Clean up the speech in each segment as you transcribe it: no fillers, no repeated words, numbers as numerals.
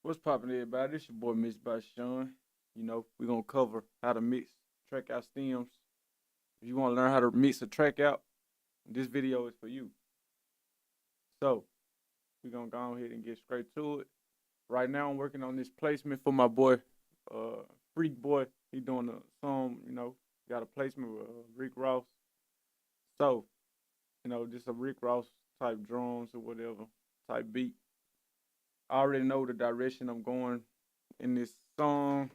What's poppin', everybody? This your boy Mix by Sean. We gonna cover how to mix track out stems. If you wanna learn how to mix a track out, this video is for you. So we gonna go ahead and get straight to it. Right now I'm working on this placement for my boy, Freak Boy. He doing a song, got a placement with Rick Ross. So, just a Rick Ross type drums or whatever type beat. I already know the direction I'm going in this song,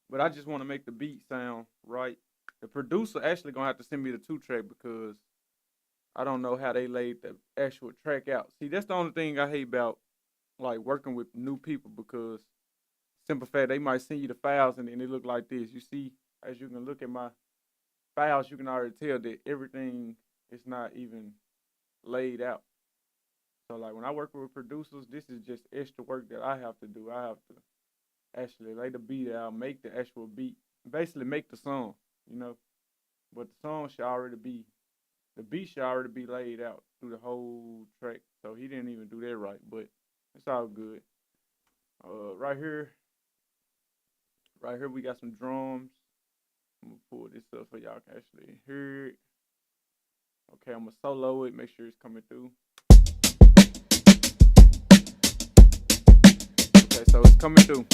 but I just want to make the beat sound right. The producer actually gonna have to send me the 2 track because I don't know how they laid the actual track out. See, that's the only thing I hate about like working with new people because simple fact they might send you the files and then it look like this. You see, as you can look at my files, you can already tell that everything is not even laid out. So like when I work with producers, this is just extra work that I have to do. I have to actually lay the beat out, make the actual beat, basically make the song, you know. But the song should already be, the beat should already be laid out through the whole track. So he didn't even do that right, but it's all good. Right here, right here we got some drums. I'm gonna pull this up so y'all can actually hear it. Okay, I'm gonna solo it, make sure it's coming through. Okay, so it's coming through.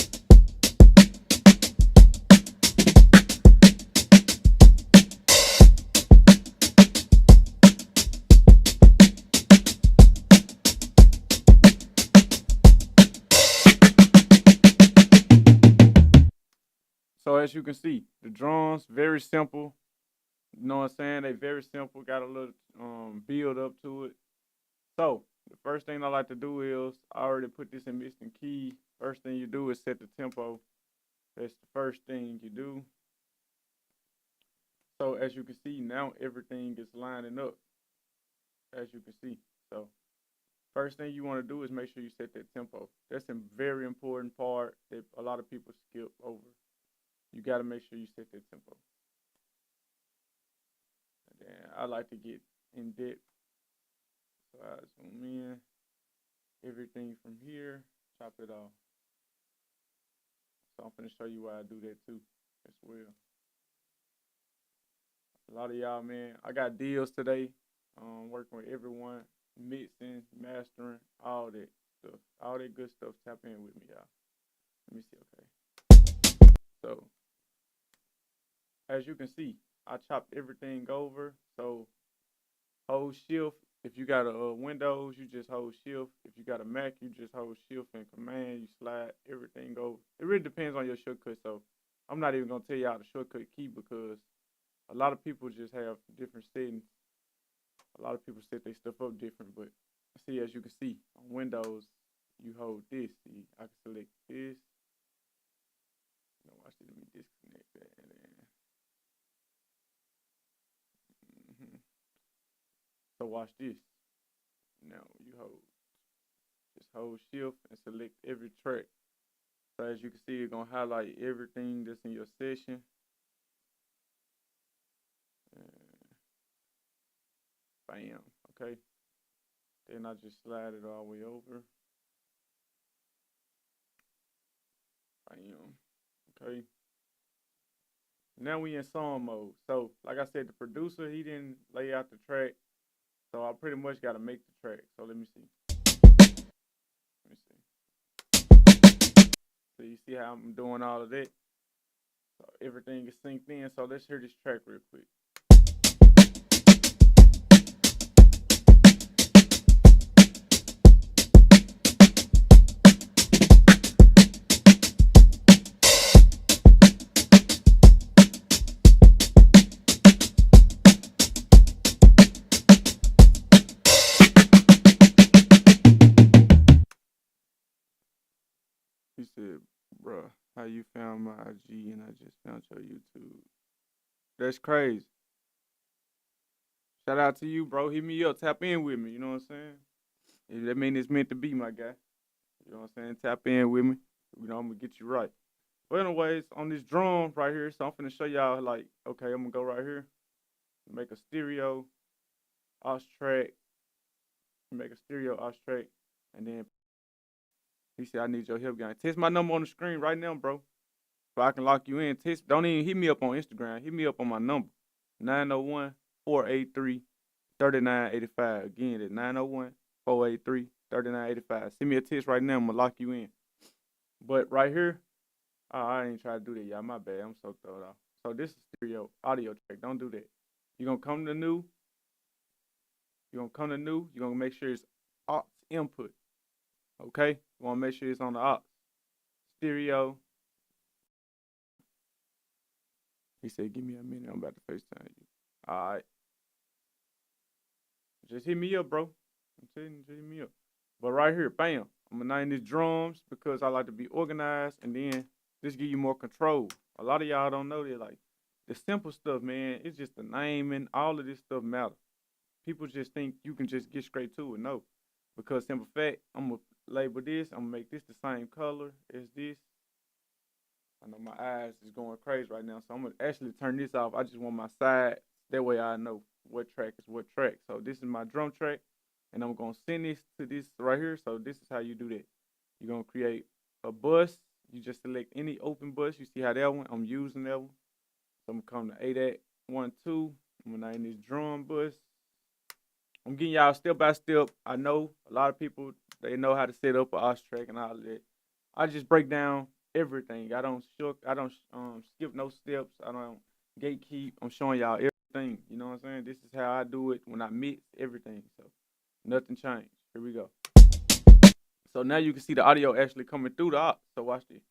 So as you can see, the drums very simple. You know what I'm saying? They very simple. Got a little build up to it. So the first thing I like to do is I already put this in mixing key. First thing you do is set the tempo. That's the first thing you do. So as you can see, now everything is lining up. As you can see. So first thing you want to do is make sure you set that tempo. That's a very important part that a lot of people skip over. You got to make sure you set that tempo. And then I like to get in depth. So I zoom in. Everything from here, chop it off. So I'm gonna show you why I do that too, as well. A lot of y'all, man, I got deals today. Working with everyone, mixing, mastering, all that stuff, all that good stuff. Tap in with me, y'all. Let me see. Okay. So as you can see, I chopped everything over. So hold shift. If you got a Windows, you just hold shift. If you got a Mac, you just hold shift and command. You slide everything over. It really depends on your shortcut. So I'm not even gonna tell y'all the shortcut key because a lot of people just have different settings. A lot of people set their stuff up different. But see, as you can see on Windows, you hold this. See, I can select this. Watch this. Let me disconnect that. And then, so watch this. Now you hold shift and select every track. So as you can see, it's gonna highlight everything that's in your session. And bam, okay. Then I just slide it all the way over. Bam, okay. Now we in song mode. So like I said, the producer, he didn't lay out the track. So I pretty much gotta make the track. So let me see. Let me see. So you see how I'm doing all of that? So everything is synced in. So let's hear this track real quick. He said, bruh, how you found my IG and I just found your YouTube. That's crazy. Shout out to you, bro. Hit me up. Tap in with me. You know what I'm saying? That mean it's meant to be, my guy. You know what I'm saying? Tap in with me. I'm going to get you right. But anyways, on this drum right here, so I'm finna show y'all, like, okay, I'm going to go right here. Make a stereo, aux track. Make a stereo, aux track. And He said, I need your help, gang. Text my number on the screen right now, bro. So I can lock you in. Text. Don't even hit me up on Instagram. Hit me up on my number. 901-483-3985. Again, it's 901-483-3985. Send me a text right now. I'm going to lock you in. But right here, I ain't try to do that, y'all. My bad. I'm so thrown off. So this is stereo audio track. Don't do that. You're going to come to new. You're going to make sure it's aux input. Okay? You want to make sure it's on the aux. Stereo. He said, give me a minute. I'm about to FaceTime you. All right. Just hit me up, bro. I'm telling you, just hit me up. But right here, bam. I'm going to name these drums because I like to be organized, and then this give you more control. A lot of y'all don't know that, like, the simple stuff, man, it's just the naming. All of this stuff matters. People just think you can just get straight to it. No. Because simple fact, I'm going to label this. I'm going to make this the same color as this. I know my eyes is going crazy right now, so I'm going to actually turn this off. I just want my side. That way I know what track is what track. So this is my drum track, and I'm going to send this to this right here. So this is how you do that. You're going to create a bus. You just select any open bus. You see how that one? I'm using that one. So I'm going to come to ADAT12. I'm going to name this drum bus. I'm getting y'all step by step. I know a lot of people, they know how to set up an aux track and all that. I just break down everything. I don't skip no steps. I don't gatekeep. I'm showing y'all everything. You know what I'm saying? This is how I do it when I mix everything. So nothing changed. Here we go. So now you can see the audio actually coming through the aux. So watch this.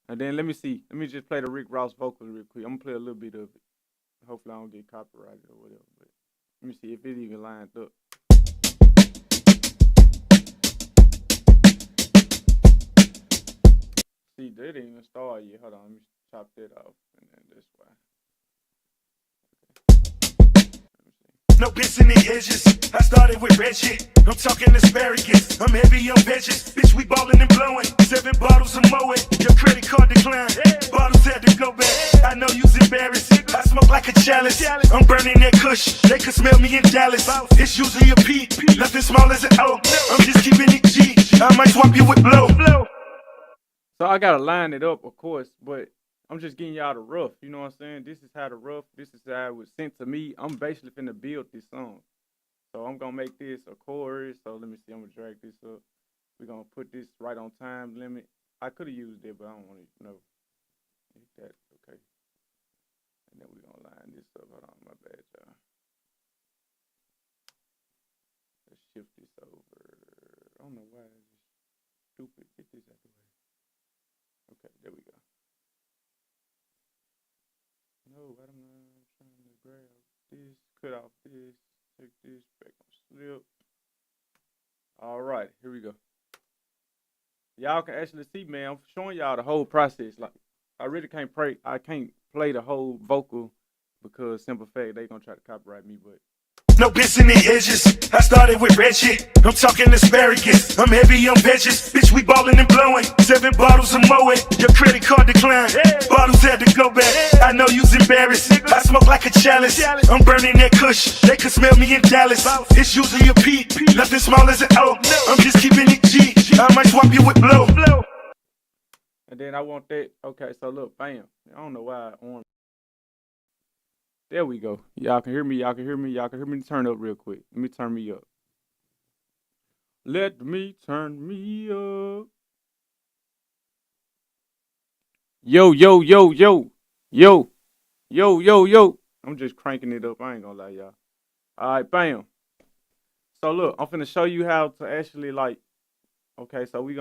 And then let me see. Let me just play the Rick Ross vocals real quick. I'm going to play a little bit of it. Hopefully I don't get copyrighted or whatever. But let me see if it even lined up. See, they didn't even start yet. Hold on. Let me chop that off. And then this way. No bits in the edges. I started with red shit. I'm talking asparagus. I'm heavy on veggies. Bitch, we ballin' and blowing. 7 bottles of Moet. Your credit card declined. Bottles had to go back. I know you's embarrassed. I smoke like a chalice. I'm burning that kush. They could smell me in Dallas. It's usually a P. Nothing small as an O. I'm just keeping it G. I might swap you with blow. So I gotta line it up, of course, but I'm just getting y'all the rough. You know what I'm saying? This is how the rough. This is how it was sent to me. I'm basically finna build this song. So I'm gonna make this a chorus. So let me see. I'm gonna drag this up. We're gonna put this right on time limit. I could have used it, but I don't want to know. That okay. And then we're gonna line this up. Hold on, my bad, y'all. Let's shift this over. I don't know why it's stupid. Get this out the way. Okay, there we go. No, I'm not trying to grab this, cut off this, take this, back on slip. All right, here we go. Y'all can actually see, man, I'm showing y'all the whole process. Like, I really can't play the whole vocal because simple fact, they gonna try to copyright me, but. No bits in the edges. I started with red shit. I'm talking asparagus. I'm heavy on veggies. Bitch, we ballin' and blowing. 7 bottles of Moet. Your credit card declined. Bottles had to go back. I know you's embarrassed. I smoke like a chalice. I'm burning that kush. They could smell me in Dallas. It's usually a P. Nothing small as an O. I'm just keeping it G. I might swap you with blow. And then I want that. Okay, so look, bam. I don't know why I on. There we go. Y'all can hear me. Y'all can hear me. Y'all can hear me. Turn up real quick. Let me turn me up. Let me turn me up. Yo, yo, yo, yo. Yo. Yo, yo, yo. I'm just cranking it up. I ain't gonna lie, y'all. All right, bam. So look, I'm finna show you how to actually like. Okay, so we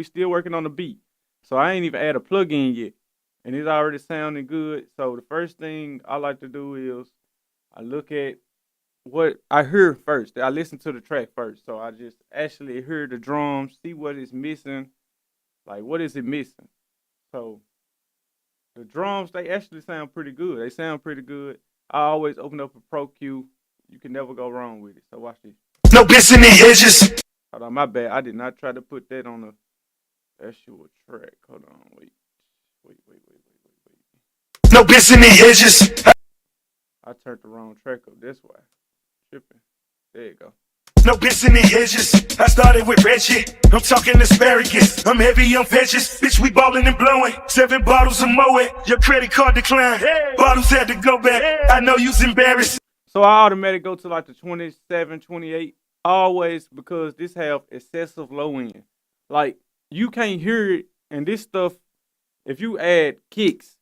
still working on the beat. So I ain't even add a plug-in yet. And it's already sounding good. So the first thing I like to do is I look at what I hear first. I listen to the track first. So I just actually hear the drums, see what is missing. Like, what is it missing? So the drums, they actually sound pretty good. They sound pretty good. I always open up a Pro Q. You can never go wrong with it. So watch this. No bits in the edges. Hold on, my bad. I did not try to put that on the actual track. Hold on, wait. No bits in the edges. I turned the wrong track up. That's why. Tripping. There you go. No Benson and Hedges. I started with Reggie. I'm talking asparagus. I'm heavy on veggies. Bitch, we ballin' and blowing. 7 bottles of Moet. Your credit card declined. Bottles had to go back. I know you's embarrassed. So I automatically go to like the 27, 28. Always, because this have excessive low end. Like, you can't hear it. And this stuff, if you add kicks,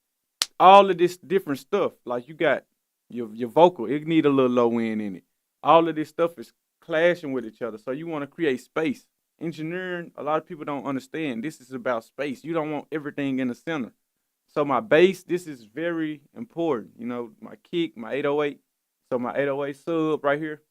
all of this different stuff, like you got your vocal, it need a little low end in it. All of this stuff is clashing with each other. So you want to create space. Engineering, a lot of people don't understand. This is about space. You don't want everything in the center. So my bass, this is very important. You know, my kick, my 808. So my 808 sub right here,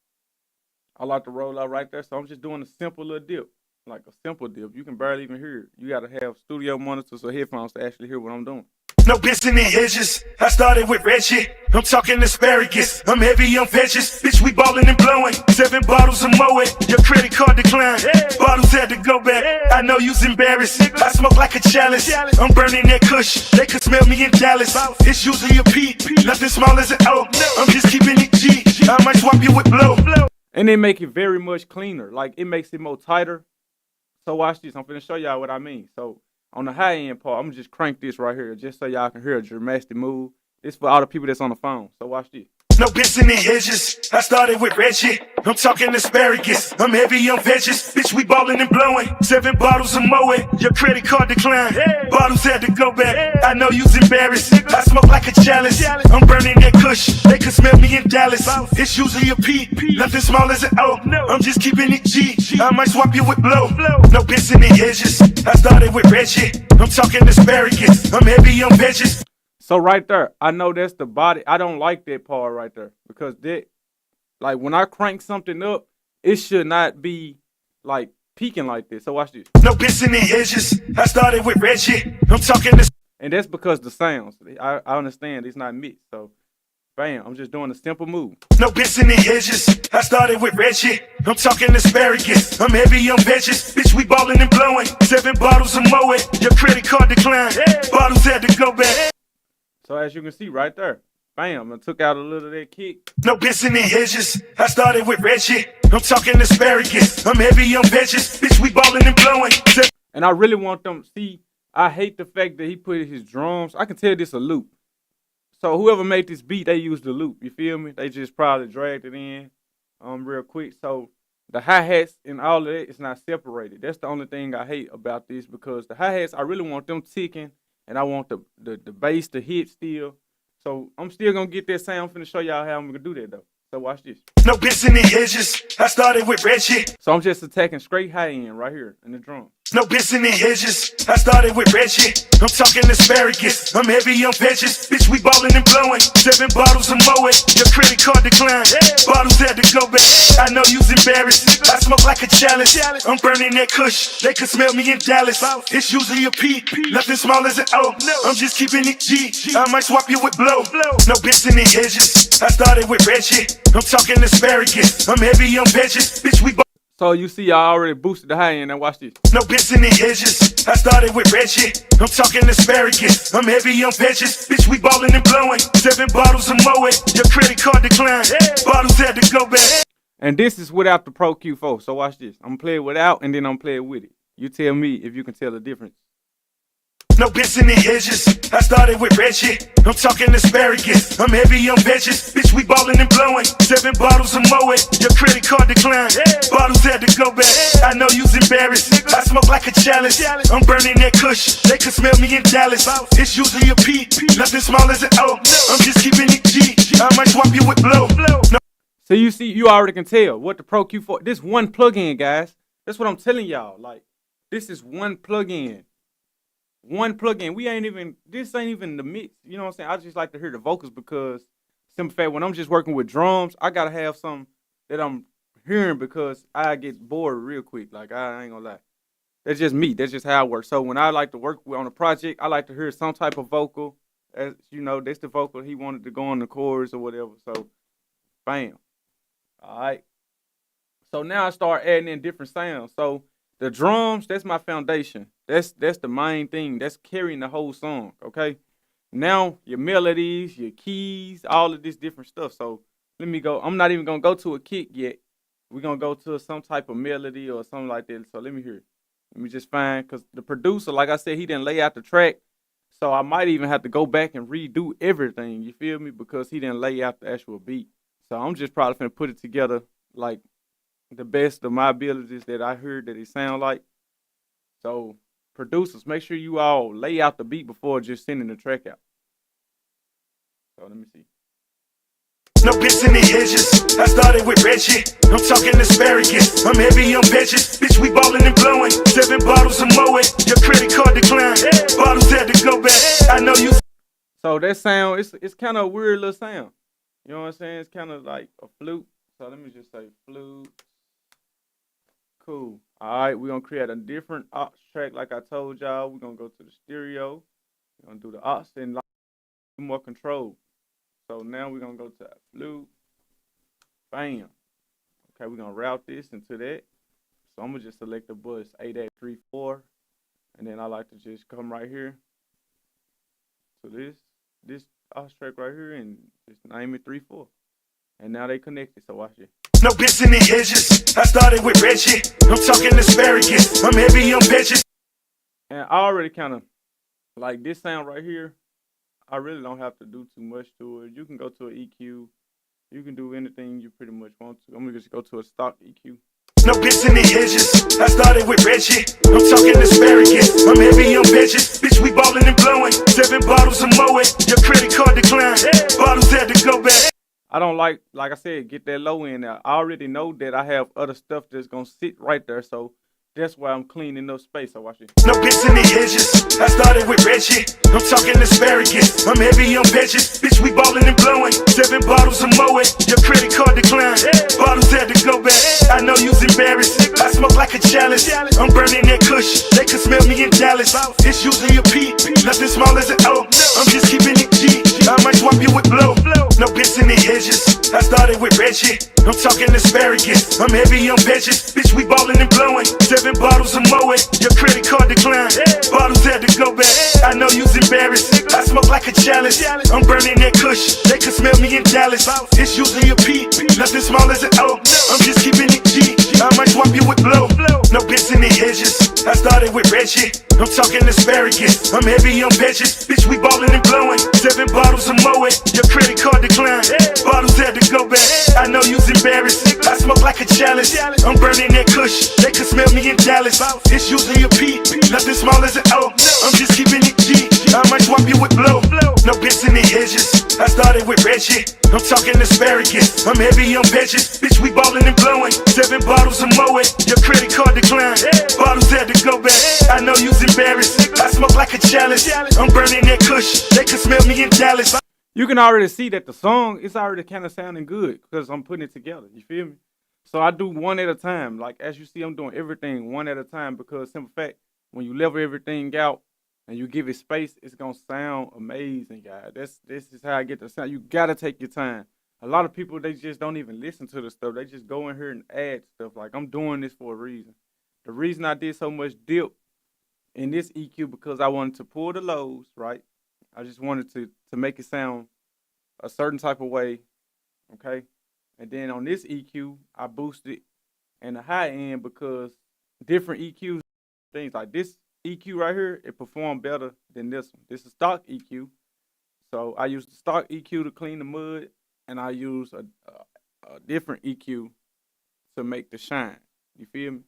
I like to roll out right there. So I'm just doing a simple little dip, like a simple dip. You can barely even hear it. You got to have studio monitors or headphones to actually hear what I'm doing. No Benson and Hedges. I started with Reggie. I'm talking asparagus. I'm heavy on veggies. Bitch, we ballin' and blowing. 7 bottles of Moet. Your credit card declined. Bottles had to go back. I know you's embarrassed. I smoke like a chalice. I'm burning that kush. They could smell me in Dallas. It's usually a P. Nothing small as an O. I'm just keeping it G. I might swap you with blow. And they make it very much cleaner. Like, it makes it more tighter. So watch this. I'm finna show y'all what I mean. So on the high end part, I'm gonna just crank this right here just so y'all can hear a dramatic move. This for all the people that's on the phone. So watch this. No Benson and Hedges. I started with Reggie. I'm talking asparagus. I'm heavy on veggies. Bitch, we ballin' and blowing. 7 bottles of Moet. Your credit card declined. Bottles had to go back. I know you's embarrassed. I smoke like a chalice. I'm burning that kush. They could smell me in Dallas. It's usually a P. Nothing small as an O. I'm just keeping it G. I might swap you with blow. No Benson and Hedges. I started with Reggie. I'm talking asparagus. I'm heavy on veggies. So right there, I know that's the body. I don't like that part right there because that, like when I crank something up, it should not be like peaking like this. So watch this. No Benson and Hedges. I started with Reggie. I'm talking this. And that's because the sounds. I understand it's not mixed. So bam, I'm just doing a simple move. No Benson and Hedges. I started with Reggie. I'm talking asparagus. I'm heavy on veggies. Bitch, we ballin' and blowing. 7 bottles of Moet. Your credit card declined. Bottles had to go back. So as you can see right there, bam, I took out a little of that kick. No Benson and Hedges. I started with Reggie. I'm talking asparagus. I'm heavy on veggies. Bitch, we ballin' and blowing. And I really want them, see, I hate the fact that he put his drums. I can tell this a loop. So whoever made this beat, they used the loop. You feel me? They just probably dragged it in real quick. So the hi-hats and all of that is not separated. That's the only thing I hate about this because the hi-hats, I really want them ticking. And I want the bass to hit still. So I'm still going to get that sound. I'm finna show y'all how I'm going to do that, though. So watch this. No Benson and Hedges. I started with Reggie. So I'm just attacking straight high end right here in the drum. No Benson and Hedges. I started with Reggie. I'm talking asparagus. I'm heavy on veggies. Bitch, we ballin' and blowing. 7 bottles of Moet. Your credit card declined. Bottles had to go back. I know you's embarrassed. I smoke like a chalice. I'm burning that kush. They could smell me in Dallas. It's usually a P. Nothing small as an O. I'm just keeping it G. I might swap you with blow. No Benson and Hedges. I started with Reggie. I'm talking asparagus. I'm heavy on veggies. Bitch, we So you see, I already boosted the high end. Now watch this. No Benson and Hedges. I started with Reggie. I'm talking asparagus. I'm heavy on veggies. Bitch, we ballin' and blowing. 7 bottles of Moet. Your credit card declined. Bottles had to go back. And this is without the Pro Q4. So watch this. I'm gonna play it without, and then I'm play it with it. You tell me if you can tell the difference. No Benson and Hedges. I started with Reggie. I'm talking asparagus. I'm heavy on veggies. Bitch, we ballin' and blowing. 7 bottles of Moet. Your credit card declined. Bottles had to go back. I know you's embarrassed. I smoke like a chalice. I'm burning that kush. They could smell me in Dallas. It's usually a P. Nothing small as an O. I'm just keeping it G. I might swap you with blow. No. So you see, you already can tell what the Pro Q4. This one plug-in, guys. That's what I'm telling y'all. Like, this is one plug-in. One plug-in. This ain't even the mix. You know what I'm saying? I just like to hear the vocals because, simple fact, when I'm just working with drums, I gotta have something that I'm hearing because I get bored real quick. Like, I ain't gonna lie. That's just me. That's just how I work. So when I like to work on a project, I like to hear some type of vocal. As you know, that's the vocal he wanted to go on the chorus or whatever. So, bam. All right. So now I start adding in different sounds. So the drums, that's my foundation. That's the main thing. That's carrying the whole song, okay? Now your melodies, your keys, all of this different stuff. So let me go. I'm not even gonna go to a kick yet. We're gonna go to some type of melody or something like that. So let me hear it. Let me just find, because the producer, like I said, he didn't lay out the track. So I might even have to go back and redo everything, you feel me? Because he didn't lay out the actual beat. So I'm just probably gonna put it together like the best of my abilities that I heard that it sound like. So producers, make sure you all lay out the beat before just sending the track out. So let me see. No bits in the hedges. I started with Reggie. I'm talking asparagus. I'm heavy on veggies. Bitch, we ballin' and blowing. 7 bottles of Moet. Your credit card declined. Bottles had to go back. I know you. So that sound, it's kind of a weird little sound. You know what I'm saying? It's kind of like a flute. So let me just say flute. Cool. All right, we're going to create a different aux track like I told y'all. We're going to go to the stereo. We're going to do the aux and more control. So now we're going to go to that flute. Bam. Okay, we're going to route this into that. So I'm going to just select the bus 8834. And then I like to just come right here to this aux track right here and just name it 3-4. And now they connected, so watch it. No bits in the hedges. I started with Reggie. I'm talking asparagus. I'm heavy on veggies. And I already kind of like this sound right here. I really don't have to do too much to it. You can go to an EQ. You can do anything you pretty much want to. I'm gonna just go to a stock EQ. No bits in the hedges. I started with Reggie. I'm talking asparagus. I'm heavy on veggies. Bitch, we ballin' and blowing. 7 bottles of Moet. Your credit card declined. Bottles had to go back. I don't like I said, get that low end there. I already know that I have other stuff that's gonna sit right there, so that's why I'm cleaning up space. So watch it. No bits in the hedges. I started with Reggie. I'm talking asparagus. I'm heavy on veggies. Bitch, we ballin' and blowing. 7 bottles of Moet. Your credit card declined. Bottles had to go back. I know you's embarrassed. I smoke like a chalice. I'm burning that kush. They can smell me in Dallas. It's usually a P. Nothing small as an O. I'm just keeping it G. I might swap you with blow. No bits in the hedges. I started with Reggie. I'm talking asparagus. I'm heavy on veggies. Bitch, we ballin' and blowing. 7 bottles of Moet. Your credit card declined. Bottles had to go back. I know you's embarrassed. I smoke like a chalice. I'm burning that kush. They can smell me in Dallas. It's usually a P. Nothing small as an O. I'm just keeping it G. I might swap you with blow. No bits in the hedges. I started with Reggie. I'm talking asparagus. I'm heavy on veggies. Bitch, we ballin' and blowing. 7 bottles of Moet. Your credit card declined. Bottles had to go back. I know you's embarrassed. I smoke like a chalice. I'm burning that kush. They can smell me in Dallas. It's usually a P. Nothing small as an O. I'm just keeping it G. I might swap you with blow. No bits in the hedges. I started with Reggie. I'm talking asparagus. I'm heavy on veggies. Bitch, we ballin' and blowing. 7 bottles of Moet. Your credit card declined. Bottles had to go back. I know you's embarrassed. I smoke like a chalice. I'm burning that kush. They can smell me in Dallas. You can already see that the song is already kind of sounding good because I'm putting it together. You feel me? So I do one at a time. Like as you see, I'm doing everything one at a time because simple fact, when you level everything out and you give it space, it's gonna sound amazing, guys. This is how I get the sound. You gotta take your time. A lot of people, they just don't even listen to the stuff. They just go in here and add stuff. Like I'm doing this for a reason. The reason I did so much dip in this EQ because I wanted to pull the lows, right? I just wanted to make it sound a certain type of way, okay? And then on this EQ, I boosted in the high end because different EQs, things like this EQ right here, it performed better than this one. This is stock EQ. So I use the stock EQ to clean the mud, and I use a different EQ to make the shine. You feel me?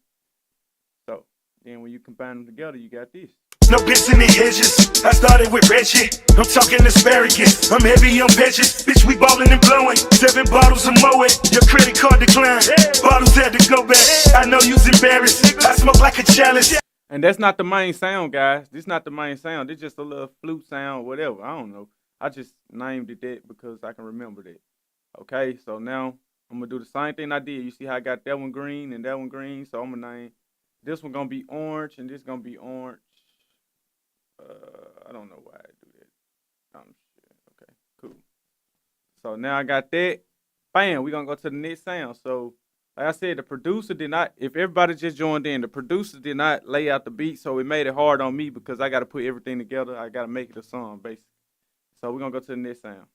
So then when you combine them together, you got this. No bits in the hedges. I started with Reggie. I'm talking asparagus. I'm heavy on veggies. Bitch, we ballin' and blowing. 7 bottles of Moet. Your credit card declined. Bottles had to go back. I know you's embarrassed. I smoke like a chalice. And that's not the main sound, guys. This is not the main sound. It's just a little flute sound, whatever. I don't know. I just named it that because I can remember that. Okay, so now I'm going to do the same thing I did. You see how I got that one green and that one green? So I'm going to name this one going to be orange and this going to be orange. I don't know why I do that. Okay, cool. So now I got that. Bam, we're going to go to the next sound. So like I said, the producer did not, if everybody just joined in, the producer did not lay out the beat, so it made it hard on me because I got to put everything together. I got to make it a song, basically. So we're gonna go to the next sound.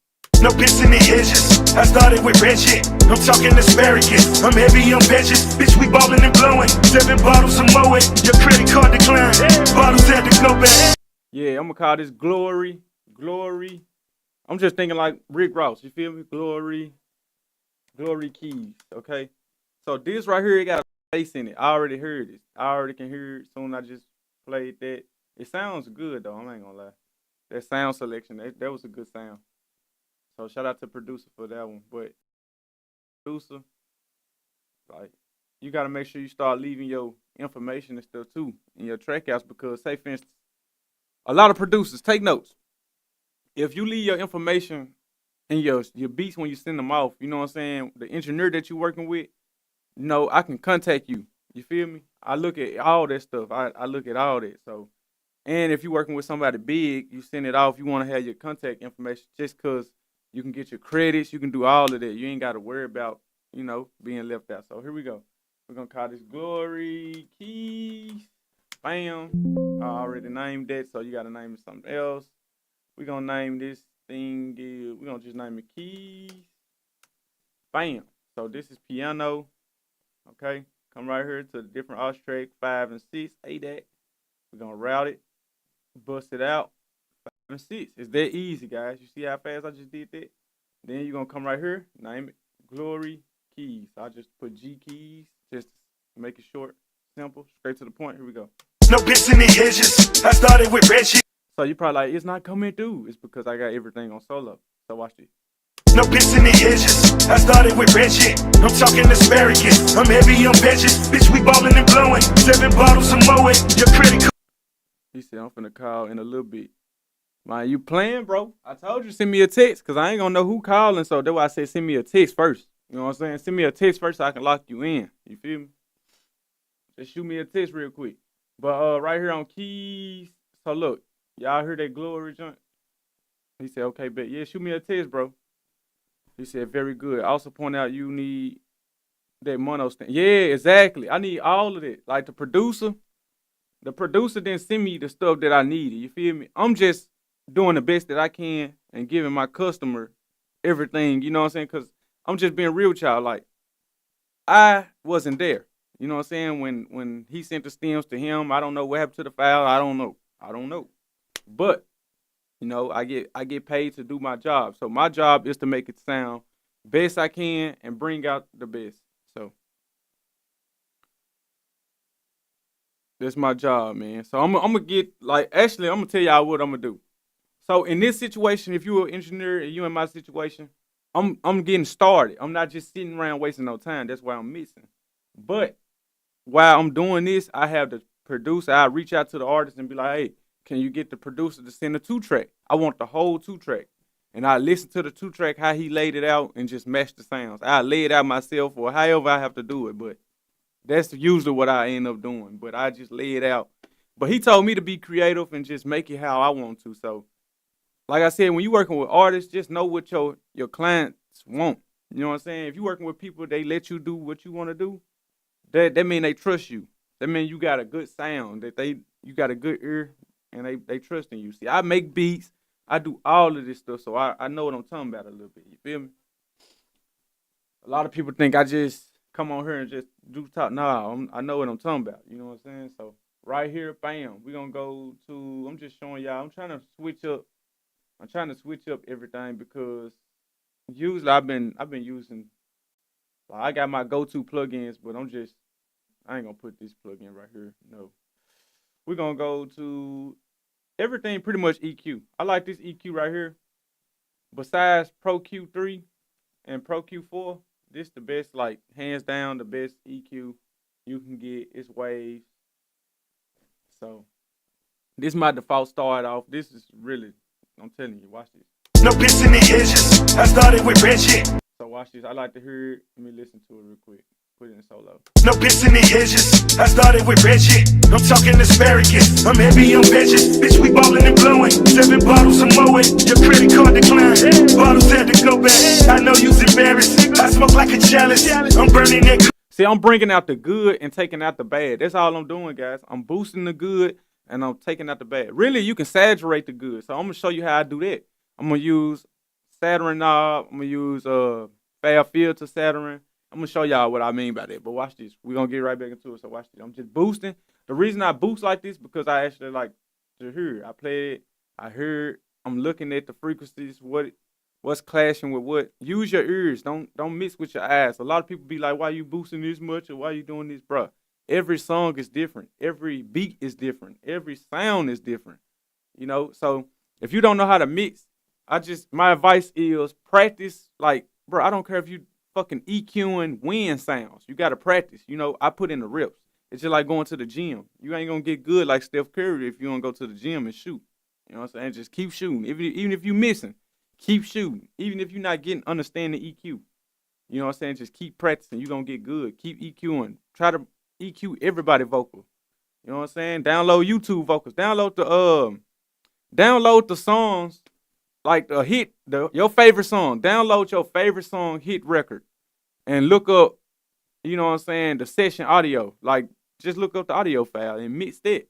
No bits in the edges. I started with Reggie. I'm talking asparagus. I'm heavy on veggies. Bitch, we ballin' and blowing. 7 bottles of Moet. Your credit card declined. Bottles had to go back. Yeah, I'm gonna call this Glory. Glory. I'm just thinking like Rick Ross. You feel me? Glory. Glory Keys. Okay. So this right here, it got a bass in it. I already heard it. I already can hear it. Soon I just played that. It sounds good though. I ain't gonna lie. That sound selection, that was a good sound. So shout out to producer for that one. But producer, like, you gotta make sure you start leaving your information and stuff too in your track outs, because say for instance, a lot of producers take notes. If you leave your information in your beats when you send them off, you know what I'm saying? The engineer that you're working with, you know, I can contact you. You feel me? I look at all that stuff. I look at all that. So, and if you're working with somebody big, you send it off. You want to have your contact information just because you can get your credits. You can do all of that. You ain't got to worry about, you know, being left out. So here we go. We're going to call this Glory Keys. Bam. I already named that, so you got to name it something else. We're going to name this thing, we're going to just name it Keys. Bam. So this is piano. Okay. Come right here to the different aux track, 5 and 6, ADAT. We're going to route it, bust it out, 5 and 6. It's that easy, guys. You see how fast I just did that? Then you're going to come right here, name it Glory Keys. I just put G keys, just to make it short, simple, straight to the point. Here we go. No bits in the edges. I started with Reggie. So you probably like, it's not coming through. It's because I got everything on solo. So watch this. No bits in the edges. I started with Reggie. I'm talking asparagus. I'm heavy on veggies. Bitch, we ballin' and blowing. 7 bottles of Moet. Your credit card. He said, I'm finna call in a little bit. Man, you playing, bro? I told you send me a text, because I ain't gonna know who calling. So that's why I said send me a text first. You know what I'm saying? Send me a text first so I can lock you in. You feel me? Just shoot me a text real quick. But right here on keys. So look, y'all heard that Glory joint? He said, okay, bet. Yeah, shoot me a text, bro. He said, very good. I also point out you need that mono stand. Yeah, exactly. I need all of it. Like the producer didn't send me the stuff that I needed. You feel me? I'm just doing the best that I can and giving my customer everything. You know what I'm saying? Because I'm just being real with y'all. Like, I wasn't there. You know what I'm saying? When he sent the stems to him, I don't know what happened to the file. I don't know. But you know, I get paid to do my job. So my job is to make it sound best I can and bring out the best. So that's my job, man. So I'm gonna get, like, actually I'm gonna tell y'all what I'm gonna do. So in this situation, if you're an engineer and you in my situation, I'm getting started. I'm not just sitting around wasting no time. That's why I'm missing. But while I'm doing this, I have the producer. I reach out to the artist and be like, hey, can you get the producer to send a 2-track? I want the whole 2-track. And I listen to the 2-track, how he laid it out, and just match the sounds. I lay it out myself, or however I have to do it, but that's usually what I end up doing. But I just lay it out. But he told me to be creative and just make it how I want to. So, like I said, when you're working with artists, just know what your clients want. You know what I'm saying? If you're working with people, they let you do what you want to do, that mean they trust you. That mean you got a good sound, you got a good ear, and they trust in you. See, I make beats. I do all of this stuff, so I know what I'm talking about a little bit. You feel me? A lot of people think I just come on here and just do talk. Nah, I know what I'm talking about. You know what I'm saying? So right here, bam, we're going to go to, I'm just showing y'all. I'm trying to switch up everything, because usually I've been using, like, I got my go-to plugins, but I ain't going to put this plugin right here. No. We're going to go to everything pretty much EQ. I like this EQ right here. Besides Pro Q3 and Pro Q4, this the best, like, hands down, the best EQ you can get. It's waves. So this is my default start off. This is really, I'm telling you, watch this. No bits in the edges. I started with Reggie. So watch this. I like to hear it. Let me listen to it real quick. Put it in solo. No bits in the edges. I started with Reggie. I'm talking asparagus. I'm heavy on veggies. Bitch, we ballin' and blowing. 7 bottles of Moet. Your credit card declined. Bottles had to go back. I know you's embarrassed. I smoke like a chalice. I'm burning that. See, I'm bringing out the good and taking out the bad. That's all I'm doing, guys. I'm boosting the good and I'm taking out the bad. Really, you can saturate the good. So I'm going to show you how I do that. I'm gonna use Saturn knob. I'm gonna use Fab Filter Saturn. I'm gonna show y'all what I mean by that. But watch this. We're gonna get right back into it. So watch this. I'm just boosting. The reason I boost like this because I actually like to hear. I played it. I heard. I'm looking at the frequencies. What's clashing with what? Use your ears. Don't mix with your eyes. A lot of people be like, "Why you boosting this much? Or why you doing this, bro?" Every song is different. Every beat is different. Every sound is different. You know. So if you don't know how to mix, my advice is practice. Like, bro, I don't care if you fucking EQing wind sounds. You gotta practice. You know, I put in the reps. It's just like going to the gym. You ain't gonna get good like Steph Curry if you don't go to the gym and shoot. You know what I'm saying? Just keep shooting. Even if you missing, keep shooting. Even if you're not getting understand the EQ. You know what I'm saying? Just keep practicing. You're gonna get good. Keep EQing. Try to EQ everybody vocal. You know what I'm saying? Download YouTube vocals. Download the songs like the hit, your favorite song. Download your favorite song hit record and look up, you know what I'm saying, the session audio. Like, just look up the audio file and mix that.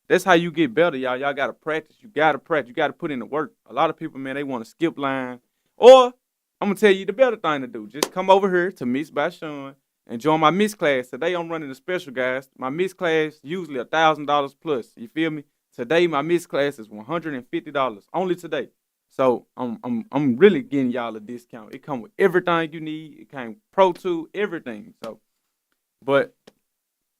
That's how you get better, y'all. Y'all got to practice. You got to practice. You got to put in the work. A lot of people, man, they want to skip line. Or, I'm going to tell you the better thing to do. Just come over here to Mix by Sean and join my Mix class. Today, I'm running a special, guys. My Mix class, usually $1,000 plus. You feel me? Today, my Mix class is $150. Only today. So, I'm really getting y'all a discount. It comes with everything you need. It came Pro Tools, everything. So, but...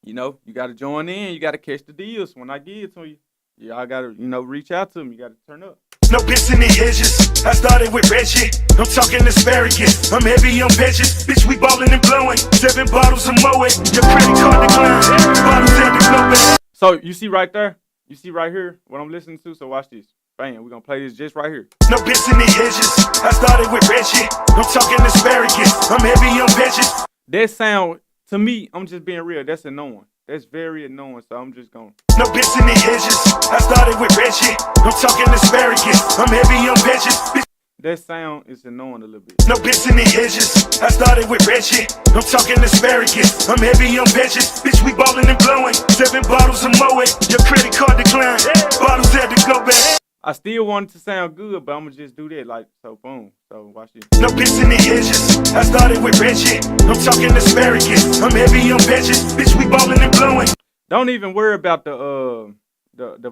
you know, you got to join in. You got to catch the deals when I give it to you. Y'all got to, reach out to me. You got to turn up. No bits in the edges. I started with Reggie. I'm talking asparagus. I'm heavy on veggies. Bitch, we ballin' and blowing. 7 bottles of Moet. Your credit card decline. Bottles at the club. So, you see right there? You see right here what I'm listening to? So, watch this. Bam, we're going to play this just right here. No bits in the edges. I started with Reggie. I'm talking asparagus. I'm heavy on veggies. That sound... to me, I'm just being real. That's annoying. That's very annoying. So I'm just going. No bits in the edges. I started with Reggie. I'm talking asparagus. I'm heavy on veggies. That sound is annoying a little bit. No bits in the edges. I started with Reggie. I'm talking asparagus. I'm heavy on veggies. Bitch, we ballin' and blowing. 7 bottles of Moet. Your credit card decline. Bottles had to go back. I still want it to sound good, but I'm going to just do that. Like, so boom. So watch this. No bits in the edges. I started with Reggie. I'm talking asparagus. I'm heavy on veggies. Bitch, we ballin' and blowing. Don't even worry about the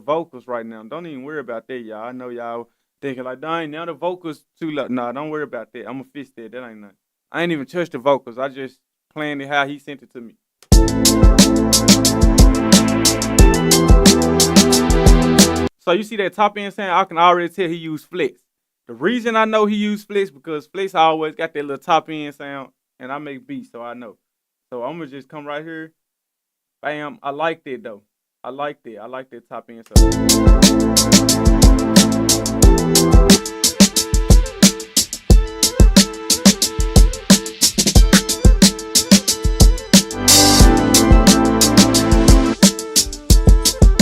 vocals right now. Don't even worry about that, y'all. I know y'all thinking like, dang, now the vocals too loud. Nah, don't worry about that. I'm going to fix that. That ain't nothing. I ain't even touched the vocals. I just planned it how he sent it to me. So you see that top end sound? I can already tell he used Flex. The reason I know he used Flex because Flex always got that little top end sound, and I make beats, so I know. So I'm gonna just come right here. Bam! I like that though. I like that. I like that top end sound.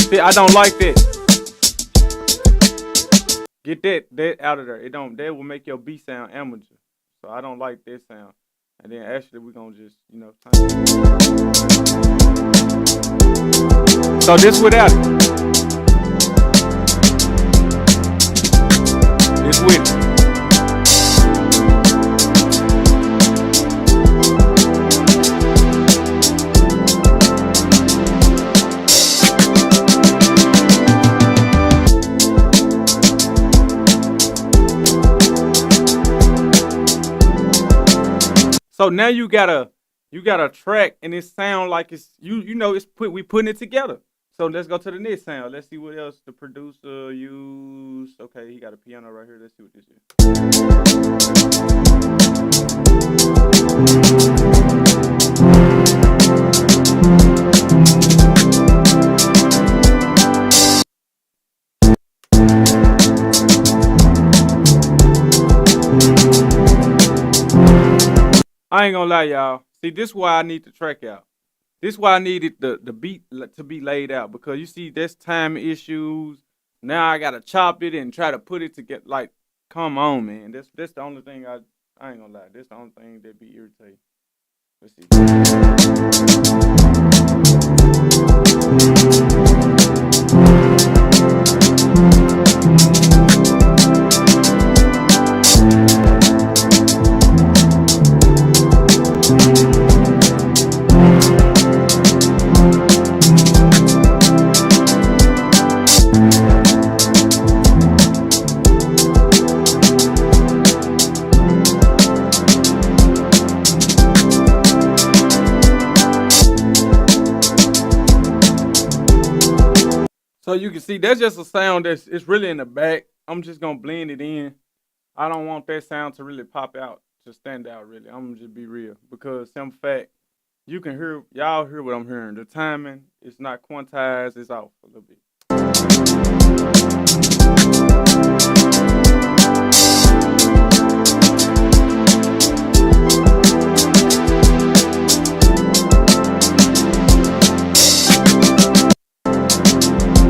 See, I don't like that. Get that out of there. That will make your beat sound amateur. So I don't like that sound. And then actually we're gonna just, so this without it. This with it. So now you got a track and it sound like it's we putting it together. So let's go to the next sound. Let's see what else the producer used. Okay, he got a piano right here. Let's see what this is. I ain't gonna lie, y'all. See, this is why I need the track out. This is why I needed the beat to be laid out, because you see, there's time issues. Now I gotta chop it and try to put it together. Like, come on, man. That's the only thing I ain't gonna lie. That's the only thing that be irritating. Let's see. So you can see that's just a sound it's really in the back. I'm just gonna blend it in. I don't want that sound to really pop out, to stand out really. I'm gonna just be real. Because some fact, you can hear y'all hear what I'm hearing. The timing is not quantized, it's off a little bit.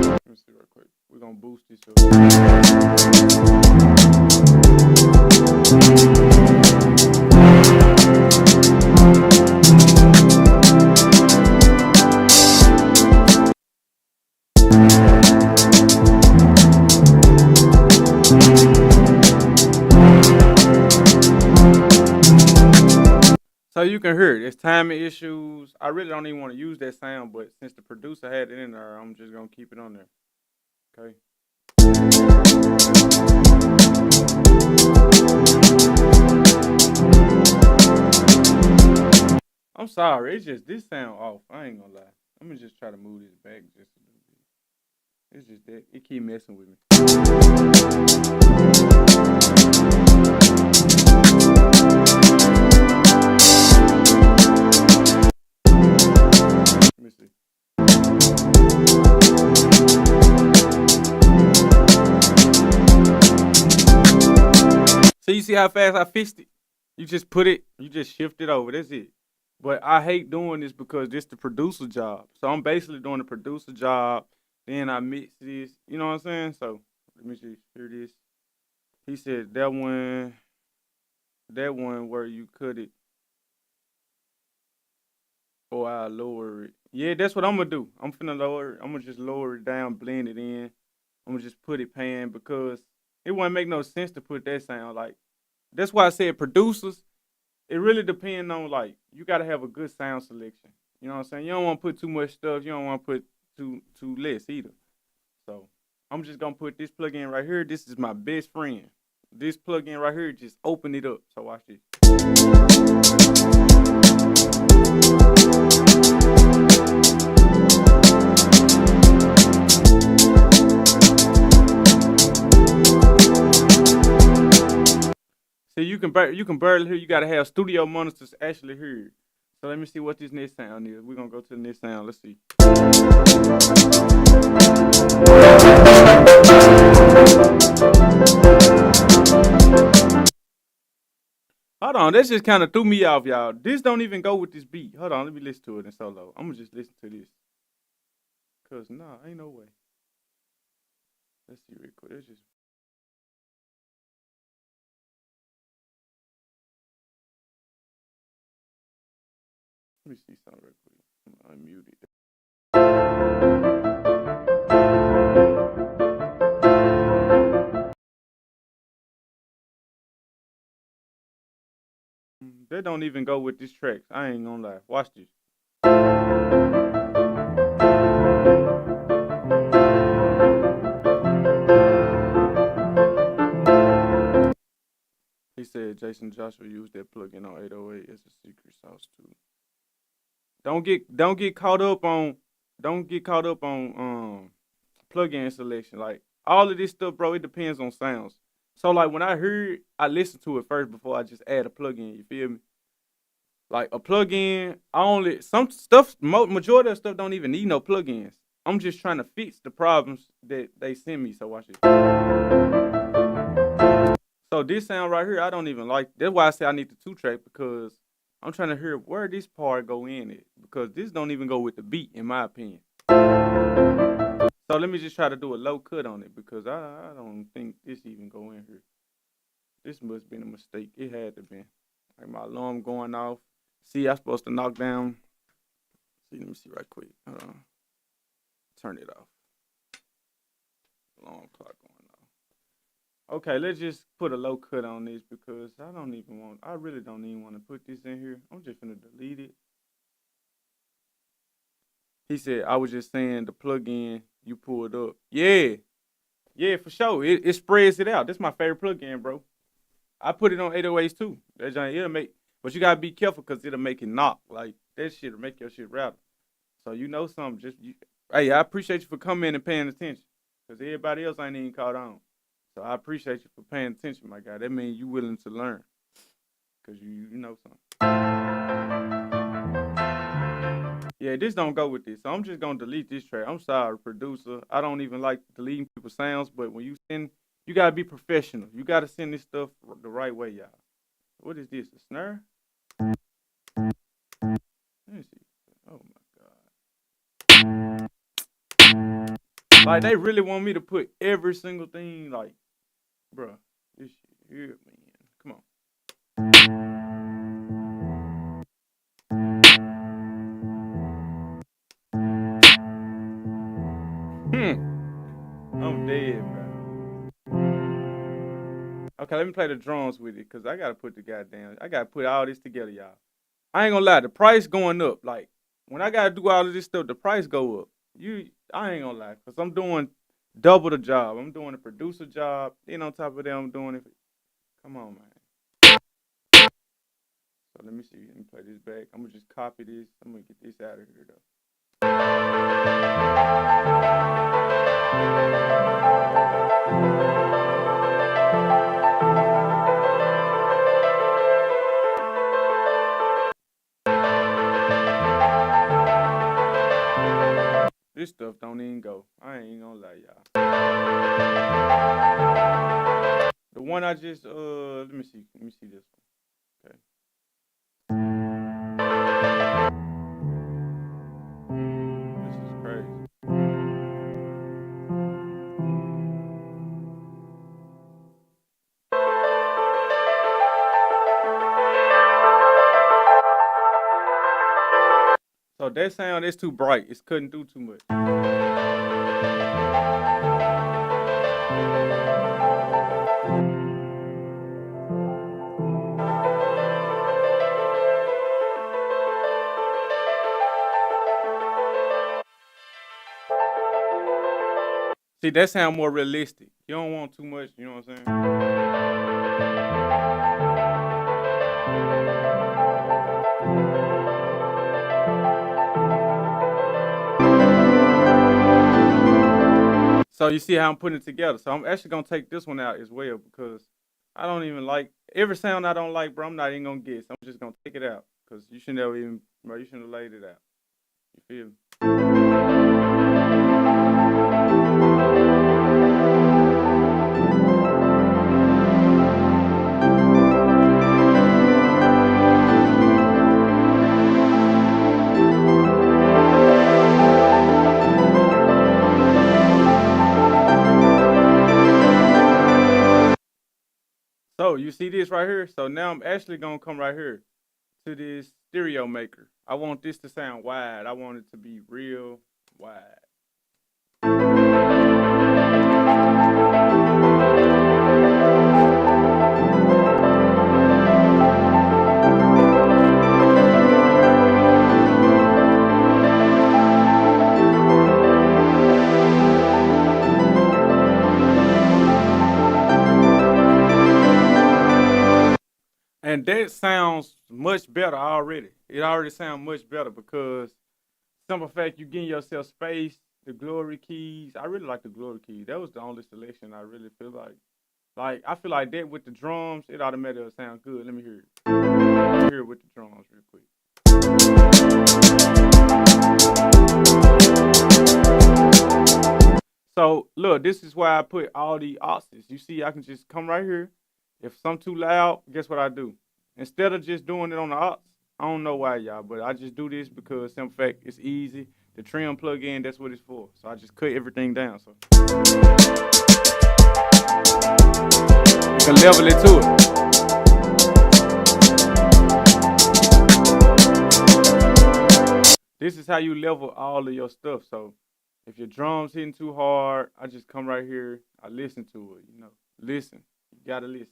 Let me see real quick. We're gonna boost this up. So you can hear it. It's timing issues. I really don't even want to use that sound, but since the producer had it in there, I'm just gonna keep it on there. Okay. I'm sorry, it's just this sound off. I ain't gonna lie. Let me just try to move this back just a little bit. It's just that it keep messing with me. Let me see. So you see how fast I fixed it? You just shift it over. That's it. But I hate doing this because this the producer job. So I'm basically doing the producer job. Then I mix this. You know what I'm saying? So let me just hear this. He said that one where you cut it. Or I lower it. Yeah, that's what I'm gonna do. I'm finna lower it. I'm gonna just lower it down, blend it in. I'm gonna just put it pan because it wouldn't make no sense to put that sound like. That's why I said producers. It really depends on like you gotta have a good sound selection. You know what I'm saying? You don't want to put too much stuff. You don't want to put too less either. So I'm just gonna put this plugin right here. This is my best friend. This plugin right here just open it up. So watch this. See, you can barely hear. You gotta have studio monitors to actually hear it. So let me see what this next sound is. We're gonna go to the next sound. Let's see. Hold on, that just kind of threw me off, y'all. This don't even go with this beat. Hold on, let me listen to it in solo. I'm gonna just listen to this. Cause nah, ain't no way. Let's see real quick. It's just. Let me see something real quick. I'm gonna unmute it. That don't even go with this track. I ain't gonna lie. Watch this. He said Jason Joshua used that plugin on 808 as a secret sauce too. Don't get caught up on plugin selection. Like all of this stuff, bro, it depends on sounds. So like when I heard, I listened to it first before I just add a plugin. You feel me? Like a plugin, some stuff, majority of stuff don't even need no plugins. I'm just trying to fix the problems that they send me. So watch it. So this sound right here, I don't even like. That's why I say I need the 2-track because I'm trying to hear where this part go in it because this don't even go with the beat in my opinion. So let me just try to do a low cut on it because I don't think this even go in here. This must have been a mistake. It had to be. Like my alarm going off. See, I'm supposed to knock down. See, let me see right quick. Hold on. Turn it off. Alarm clock going off. Okay, let's just put a low cut on this because I really don't even want to put this in here. I'm just gonna delete it. He said, I was just saying the plugin you pulled up. Yeah, for sure. It spreads it out. That's my favorite plugin, bro. I put it on 808s too. It'll make, but you gotta be careful because it'll make it knock. Like that shit'll make your shit rattle. So you know something, Hey, I appreciate you for coming and paying attention, cause everybody else ain't even caught on. So I appreciate you for paying attention, my guy. That means you willing to learn, cause you know something. Yeah, this don't go with this, so I'm just gonna delete this track. I'm sorry, producer. I don't even like deleting people's sounds, but when you send, you gotta be professional. You gotta send this stuff the right way, y'all. What is this? A snare? Let me see. Oh my god. Like they really want me to put every single thing, like, bruh, this shit here, man. Come on. I'm dead, bro. Okay, let me play the drums with it, cause I gotta put I gotta put all this together, y'all. I ain't gonna lie, the price going up. Like when I gotta do all of this stuff, the price go up. I ain't gonna lie, cause I'm doing double the job. I'm doing a producer job. Then on top of that, I'm doing it. Come on, man. So let me see. Let me play this back. I'm gonna just copy this. I'm gonna get this out of here though. This stuff don't even go. I ain't gonna lie, y'all. The one I just let me see this one. Okay. This is crazy. So that sound is too bright. It's couldn't do too much. See, that sound more realistic. You don't want too much, you know what I'm saying? So you see how I'm putting it together. So I'm actually gonna take this one out as well because I don't even like every sound I don't like, bro. I'm not even gonna get. So I'm just gonna take it out because you shouldn't have even, bro. You shouldn't have laid it out. You feel me? So you see this right here? So now I'm actually gonna come right here to this stereo maker. I want this to sound wide. I want it to be real wide. And that sounds much better already. It already sounds much better because simple fact you getting yourself space, the glory keys. I really like the glory keys. That was the only selection I really feel like. Like I feel like that with the drums, it automatically sound good. Let me hear it. Let me hear it with the drums real quick. So look, this is why I put all the auxes. You see, I can just come right here. If some too loud, guess what I do? Instead of just doing it on the aux, I don't know why, y'all, but I just do this because, simple fact, it's easy. The trim plug-in, that's what it's for. So I just cut everything down. So you can level it to it. This is how you level all of your stuff. So if your drum's hitting too hard, I just come right here. I listen to it, you know. Listen. You gotta listen.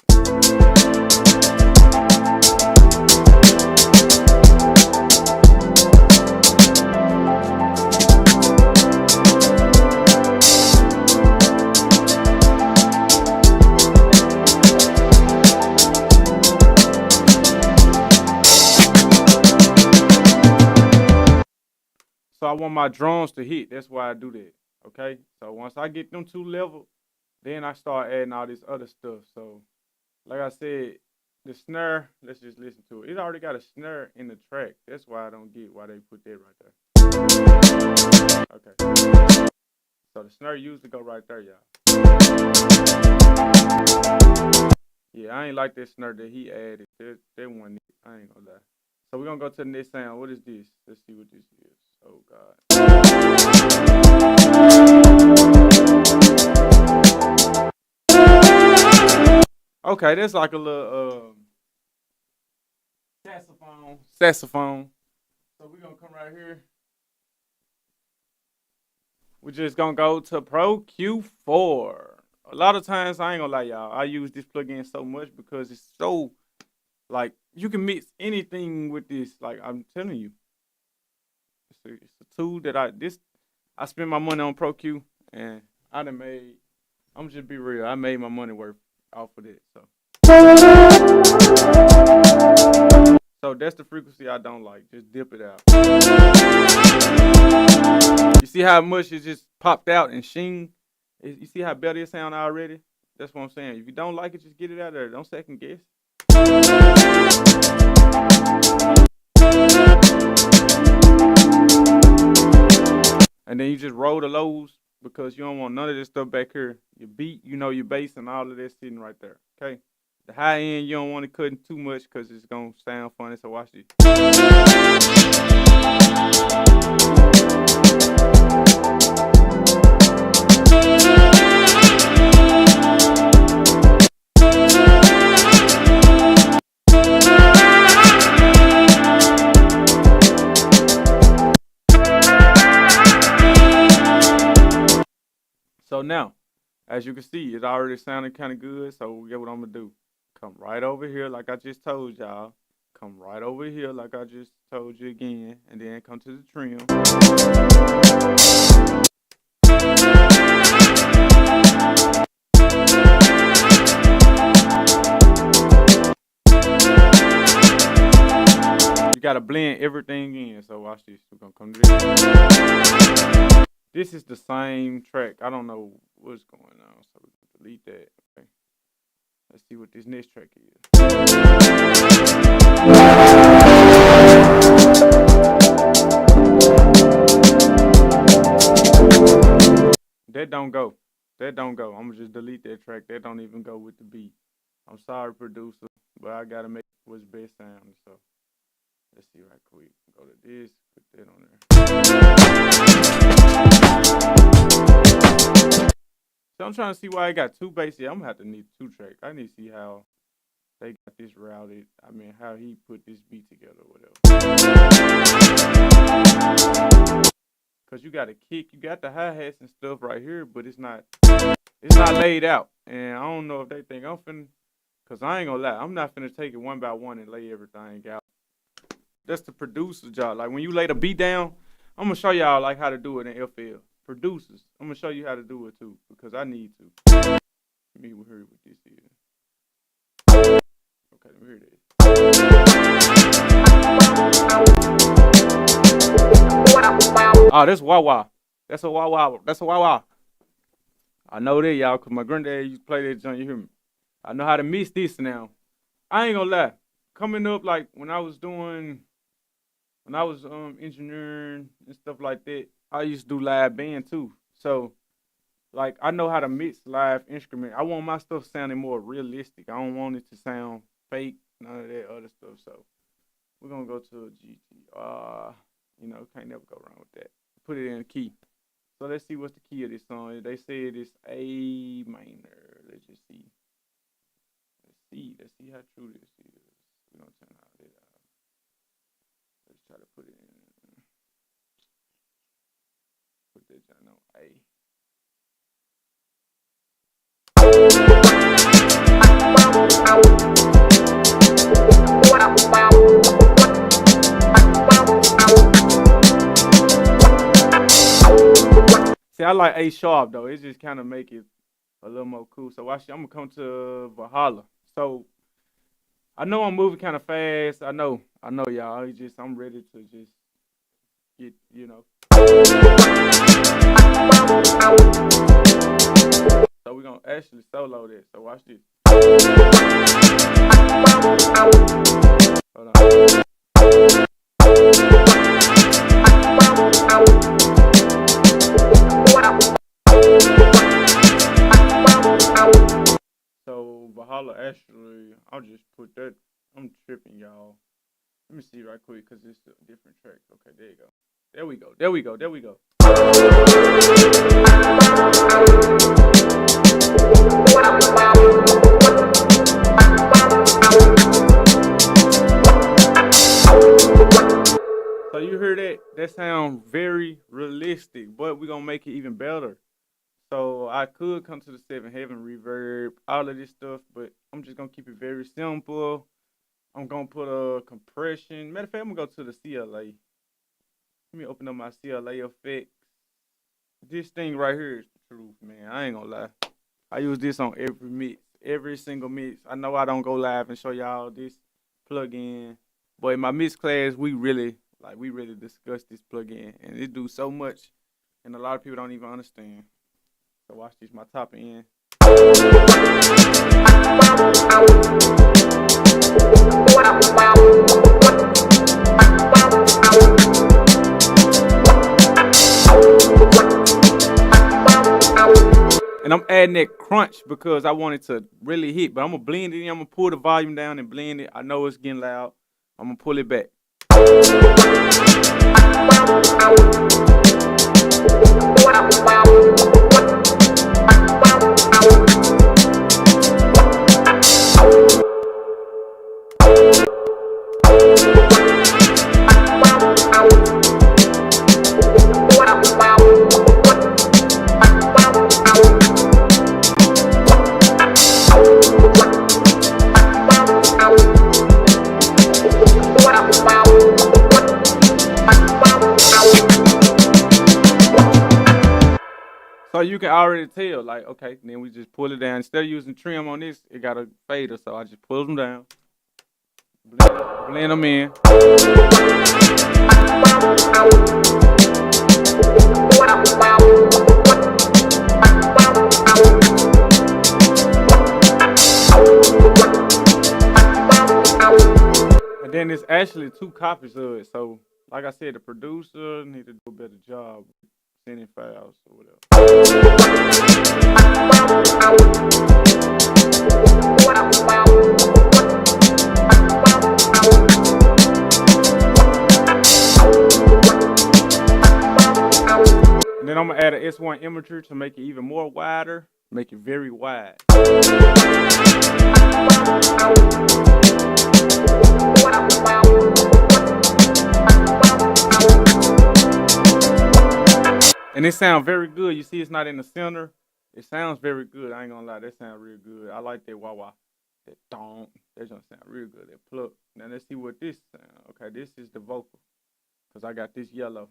So I want my drums to hit. That's why I do that. Okay. So once I get them two leveled, then I start adding all this other stuff. So like I said, the snare, let's just listen to it. It already got a snare in the track. That's why I don't get why they put that right there. Okay. So the snare usually go right there, y'all. Yeah, I ain't like that snare that he added. That one, I ain't gonna lie. So we're gonna go to the next sound. What is this? Let's see what this is. Oh God. Okay, that's like a little saxophone. So we're gonna come right here. We're just gonna go to Pro Q4. A lot of times, I ain't gonna lie, y'all. I use this plugin so much because it's so like you can mix anything with this. Like I'm telling you, it's a tool that I spend my money on Pro Q, and I done made. I'm just be real. I made my money worth off of it. So that's the frequency I don't like. Just dip it out. You see how much it just popped out and shing? You see how better it sound already? That's what I'm saying. If you don't like it, just get it out of there. Don't second guess. And then you just roll the lows because you don't want none of this stuff back here. Your beat, you know, your bass and all of that sitting right there. Okay? The high end, you don't want to cut in too much because it's going to sound funny. So watch this. So now, as you can see, it's already sounding kind of good. So get what I'm going to do. Come right over here like I just told y'all. Come right over here like I just told you again. And then come to the trim. You got to blend everything in. So watch this. We're going to come to this. This is the same track. I don't know what's going on. So we're going to delete that. Okay. Let's see what this next track is. That don't go. That don't go. I'm going to just delete that track. That don't even go with the beat. I'm sorry, producer, but I got to make what's best sound. So let's see right quick. Go to this. Put that on there. So I'm trying to see why I got two bass here. I'm going to have to need two tracks. I need to see how they got this routed. I mean, how he put this beat together or whatever. Because you got a kick. You got the hi-hats and stuff right here, but it's not laid out. And I don't know if they think I'm finna, because I ain't going to lie. I'm not finna take it one by one and lay everything out. That's the producer's job. Like when you lay the beat down, I'm going to show y'all like how to do it in FL. Producers, I'm going to show you how to do it too, because I need to. Let me hear what this is. Okay, let me hear this. Oh, that's wah-wah. That's a wah-wah. That's a wah-wah. I know that, y'all, because my granddad used to play that joint, you hear me? I know how to mix this now. I ain't going to lie. Coming up, like, when I was engineering and stuff like that, I used to do live band too. So, like, I know how to mix live instrument. I want my stuff sounding more realistic. I don't want it to sound fake, none of that other stuff. So, we're going to go to a GT. Can't never go wrong with that. Put it in a key. So, let's see what's the key of this song. They said it's A minor. Let's just see. Let's see how true this is. We're going to turn out that out. Let's try to put it in. Put that down on A. See, I like A sharp though. It just kind of make it a little more cool. So I'm gonna come to Valhalla. So I know I'm moving kind of fast. I know, y'all. I'm ready to just get, So we're gonna actually solo this. So watch this. Hold on. So Valhalla actually, I'll just put that. I'm tripping, y'all. Let me see right quick, cause it's a different track. Okay, there you go. There we go. There we go. There we go. So you hear that? That sounds very realistic, but we're gonna make it even better. So I could come to the 7 Heaven reverb, all of this stuff, but I'm just gonna keep it very simple. I'm gonna put a compression. Matter of fact, I'm gonna go to the CLA. Let me open up my CLA effects. This thing right here is the truth, man. I ain't gonna lie. I use this on every mix, every single mix. I know I don't go live and show y'all this plugin, but in my mix class, we really discuss this plugin, and it do so much, and a lot of people don't even understand. So watch this, my top end. And I'm adding that crunch because I want it to really hit, but I'm gonna blend it in. I'm gonna pull the volume down and blend it. I know it's getting loud. I'm gonna pull it back. So you can already tell, like, okay, then we just pull it down. Instead of using trim on this, it got a fader, so I just pull them down, blend them in. And then there's actually 2 copies of it, so like I said, the producer need to do a better job sending files or whatever. And then I'm gonna add an S1 imager to make it even more wider, make it very wide. And it sounds very good. You see it's not in the center. It sounds very good. I ain't gonna lie, that sounds real good. I like that wah-wah. That donk. That don't sound real good. That pluck. Now let's see what this sound. Okay, this is the vocal. Cause I got this yellow.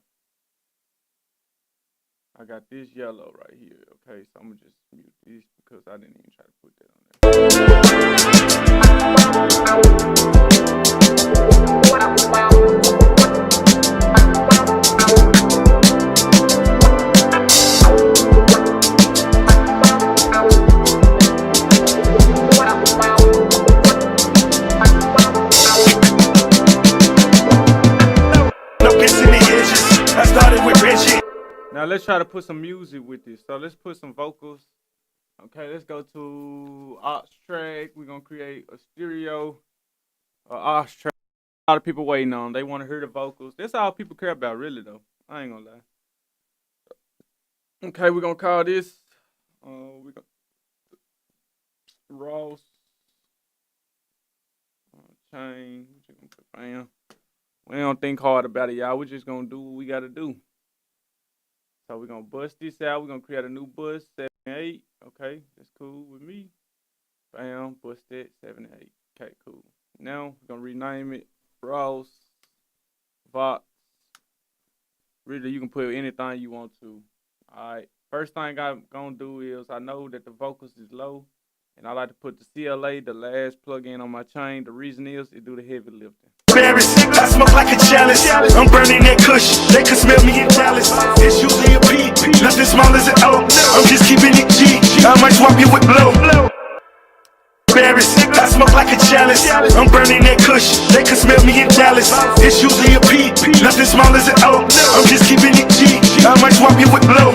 I got this yellow right here. Okay, so I'm gonna just mute this because I didn't even try to put that on Now let's try to put some music with this. So let's put some vocals. Okay, let's go to aux track. We're gonna create a stereo aux track. A lot of people waiting on. They want to hear the vocals. That's all people care about, really, though. I ain't gonna lie. Okay, we're gonna call this. We gonna Ross chain. Bam. We don't think hard about it, y'all. We're just gonna do what we gotta do. So we're gonna bust this out. We're gonna create a new bus, 7 and 8. Okay, that's cool with me. Bam, bust that, 7 and 8. Okay, cool. Now we're gonna rename it Ross Vox. Really, you can put anything you want to. Alright. First thing I'm gonna do is I know that the vocals is low, and I like to put the CLA, the last plug-in on my chain. The reason is it do the heavy lifting. embarrassed. I smoke like a chalice. I'm burning that kush. They can smell me in Dallas. It's usually a P. Nothing small as an O. I'm just keeping it G. I might swap you with blow. Embarrassed. I smoke like a chalice. I'm burning that kush. They can smell me in Dallas. It's usually a P. Nothing small as an O. I'm just keeping it G. I might swap you with blow.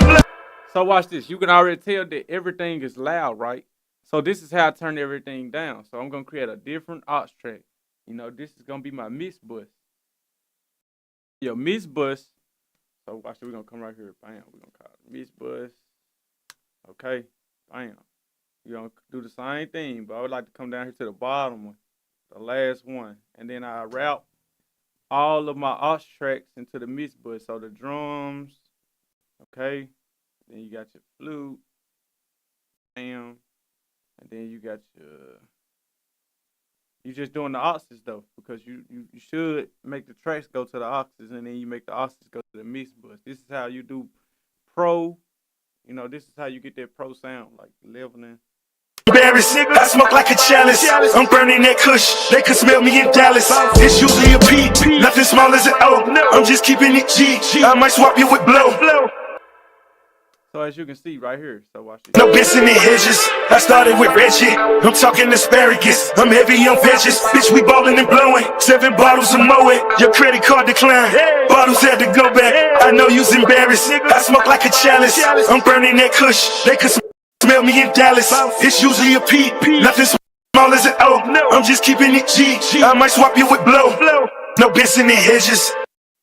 So watch this. You can already tell that everything is loud, right? So this is how I turn everything down. So I'm gonna create a different aux track. You know, this is gonna be my mix bus. Your mix bus. So watch it. We're gonna come right here. Bam. We're gonna call it mix bus. Okay. Bam. You're gonna do the same thing, but I would like to come down here to the bottom one, the last one, and then I route all of my aux tracks into the mix bus. So the drums, okay. Then you got your flute, bam, and then you got you just doing the auxes though, because you should make the tracks go to the auxes, and then you make the auxes go to the mix bus. This is how you do pro. You know, this is how you get that pro sound, like leveling. Embarrassed. I smoke like a chalice. I'm burning that kush. They can smell me in Dallas. It's usually a P. Nothing small as an O. I'm just keeping it G. I might swap you with blow. So as you can see right here, so watch this. No benching in hedges. I started with Reggie. I'm talking asparagus. I'm heavy on veggies. Bitch, we ballin' and blowing. 7 bottles of Moet. Your credit card declined. Bottles had to go back. I know you's embarrassed. I smoke like a chalice. I'm burning that kush. They can smell me in Dallas. It's usually a P. Nothing small as an O. I'm just keeping it G. I might swap you with blow. No benching in hedges.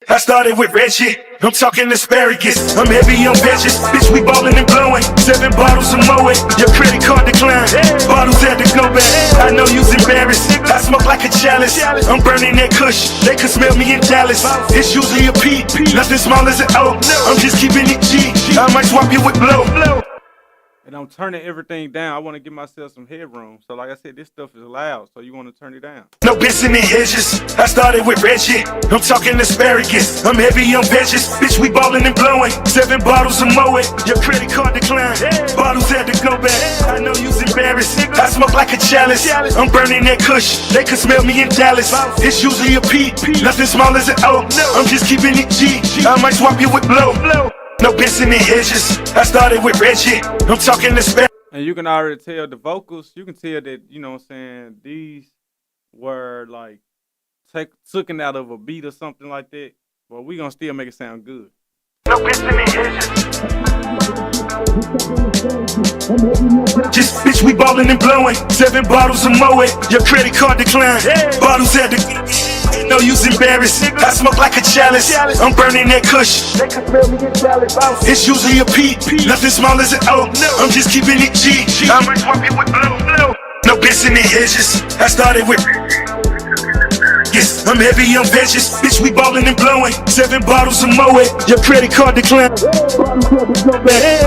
I started with Reggie. I'm talking asparagus. I'm heavy on veggies. Bitch, we ballin' and blowing. 7 bottles of Moet. Your credit card declined. Bottles had to go back. I know you's embarrassed. I smoke like a chalice. I'm burning that kush. They can smell me in Dallas. It's usually a P. Nothing small as an O. I'm just keeping it G. I might swap you with blow. And I'm turning everything down. I want to give myself some headroom. So like I said, this stuff is loud, so you want to turn it down. No benching in hedges. I started with Reggie. I'm talking asparagus. I'm heavy on veggies. Bitch, we ballin' and blowing. 7 bottles of Moet. Your credit card declined. Bottles had to go back. I know you's embarrassed. I smoke like a chalice. I'm burning that kush. They can smell me in Dallas. It's usually a P. Nothing small as an O. I'm just keeping it G. I might swap you with blow. No benching in hedges. I started with Reggie. I'm talking asparagus. And you can already tell the vocals, you can tell that, you know what I'm saying, these were like taken out of a beat or something like that. But we gonna still make it sound good. No benching in hedges. Just bitch, we ballin' and blowing. 7 bottles of Moet. Your credit card declined. Bottles had to. No you's embarrassed. I smoke like a chalice. I'm burning that kush. They can smell me in Dallas. It's usually a P. Nothing small as an O. I'm just keeping it G. I might swap you with blow. No benching in hedges. I started with. Yes, I'm heavy on veggies. Bitch, we ballin' and blowing. 7 bottles of Moet. Your credit card declined.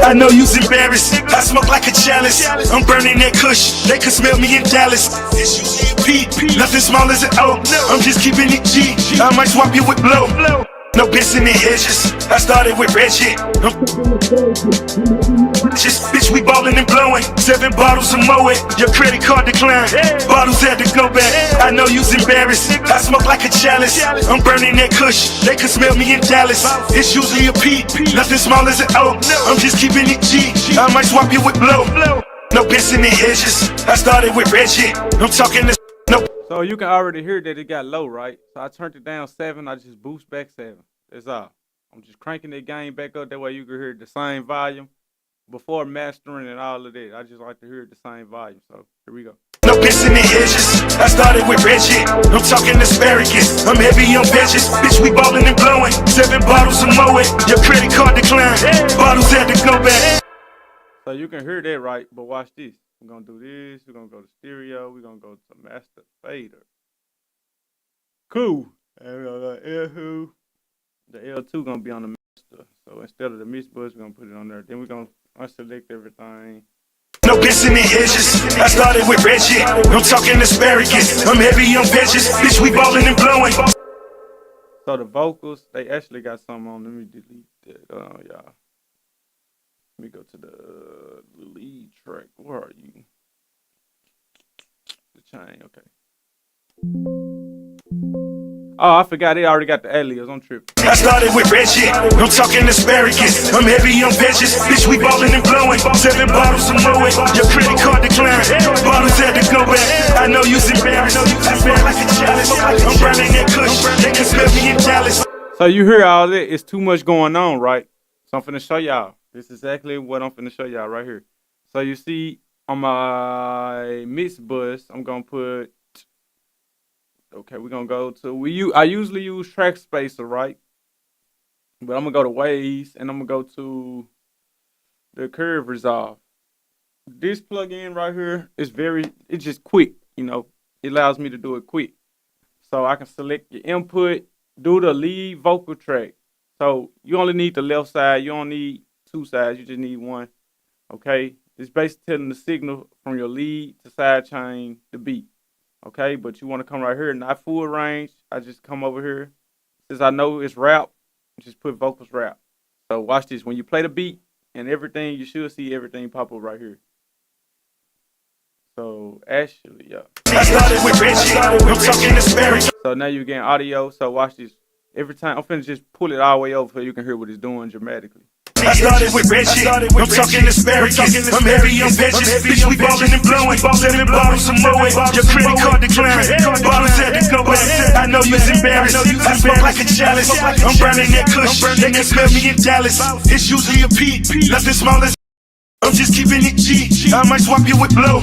I know you's embarrassed. I smoke like a chalice. I'm burning that kush. They can smell me in Dallas. It's usually a P. Nothing small as an O. I'm just keeping it G. I might swap you with blow. No benching in hedges. I started with Reggie. Just bitch, we ballin' and blowing. 7 bottles of Moet. Your credit card declined. Bottles had to go back. I know you's embarrassed. I smoke like a chalice. I'm burning that kush. They can smell me in Dallas. It's usually a P. Nothing small as an O. I'm just keeping it G. I might swap you with blow. No benching in hedges. I started with Reggie. I'm talking to. So you can already hear that it got low, right? So I turned it down 7, I just boost back 7. That's all. I'm just cranking the gain back up, that way you can hear the same volume before mastering and all of that. I just like to hear the same volume, so here we go. No benching in hedges. I started with Reggie. I'm talking asparagus. I'm heavy on veggies. Bitch, we ballin' and blowing. 7 bottles of Moet. Your credit card declined. Bottles had to go back. So you can hear that, right? But watch this. We're going to do this. We're going to go to stereo. We're going to go to master fader. Cool. And we're going to go L2. The L2 going to be on the master. So instead of the mix bus, we're going to put it on there. Then we're going to unselect everything. No benching in hedges. I started with Reggie. I'm talking asparagus. I'm heavy on veggies. Bitch, we ballin' and blowing. So the vocals, they actually got something on. Let me delete that. Y'all. Let me go to the lead track. Where are you? The chain, okay. Oh, I forgot they already got the ad-libs. I'm tripping. I started with red shit. I'm talking asparagus. I'm heavy on veggies. Bitch, we ballin' and blowing. 7 bottles of Moet. Your credit card declaring. Bottles had to go back. I know you's embarrassed. I feel like a chalice. I'm burning that kush. They can smell me in Dallas. So you hear all that? It's too much going on, right? So I'm finna show y'all. This is exactly what I'm finna show y'all right here. So you see on my mix bus, I'm gonna put. Okay, we're gonna go to I usually use Track Spacer, right? But I'm gonna go to Waves and I'm gonna go to the Curve Resolve. This plugin right here is it's just quick, you know. It allows me to do it quick. So I can select your input, do the lead vocal track. So you only need the left side, you don't need 2 sides, you just need one. Okay? It's basically telling the signal from your lead to side chain the beat. Okay, but you want to come right here, not full range. I just come over here. Since I know it's rap, just put vocals rap. So watch this. When you play the beat and everything, you should see everything pop up right here. So actually, yeah. I started with red shit. I'm talking asparagus. So now you're getting audio. So watch this. Every time I'm finna just pull it all the way over so you can hear what it's doing dramatically. I started with red shit. I'm talking asparagus. I'm heavy on veggies. Bitch, we ballin' and blowing. 7 bottles of Moet. Your credit card declaring. Bottles had to go back. I know you's embarrassed. I smoke like a chalice. I'm burning that kush. They can smell me in Dallas. It's usually a P. Nothing small as. I'm just keeping it G. I might swap you with blow.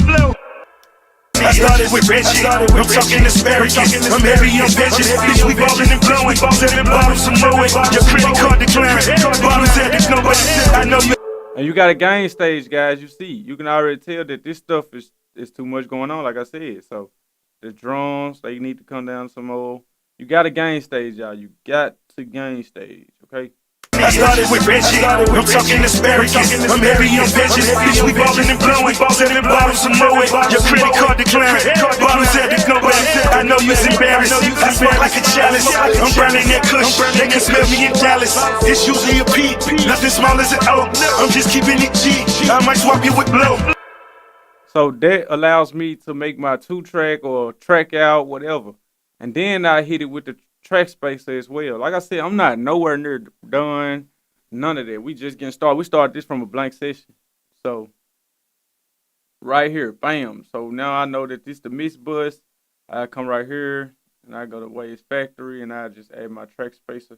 I started with red shit. I'm talking asparagus. I'm heavy on veggies. Bitch, we ballin' and blowing. 7 bottles of Moet. Your credit card declaring. Bottles had to go back. I know you. And you got a gain stage, guys. You see, you can already tell that this stuff is too much going on, like I said. So the drums, they need to come down some more. You got a gain stage, y'all. You got to gain stage, okay? I started with red shit. I'm talking asparagus. I'm heavy on veggies. Bitch, we ballin' and blowing. 7 bottles of Moet. Your credit card declaring. Bottles had to go back. I know you's embarrassed. I smoke like a chalice. I'm burning that kush. They can smell me in Dallas. It's usually a P. Nothing small as an O. I'm just keeping it G. I might swap you with blow. So that allows me to make my 2-track or track out, whatever. And then I hit it with the Track Spacer as well. Like I said, I'm not nowhere near done. None of that. We just getting started. We started this from a blank session. So right here, bam. So now I know that this is the mix bus. I come right here and I go to Waves Factory and I just add my Track Spacer.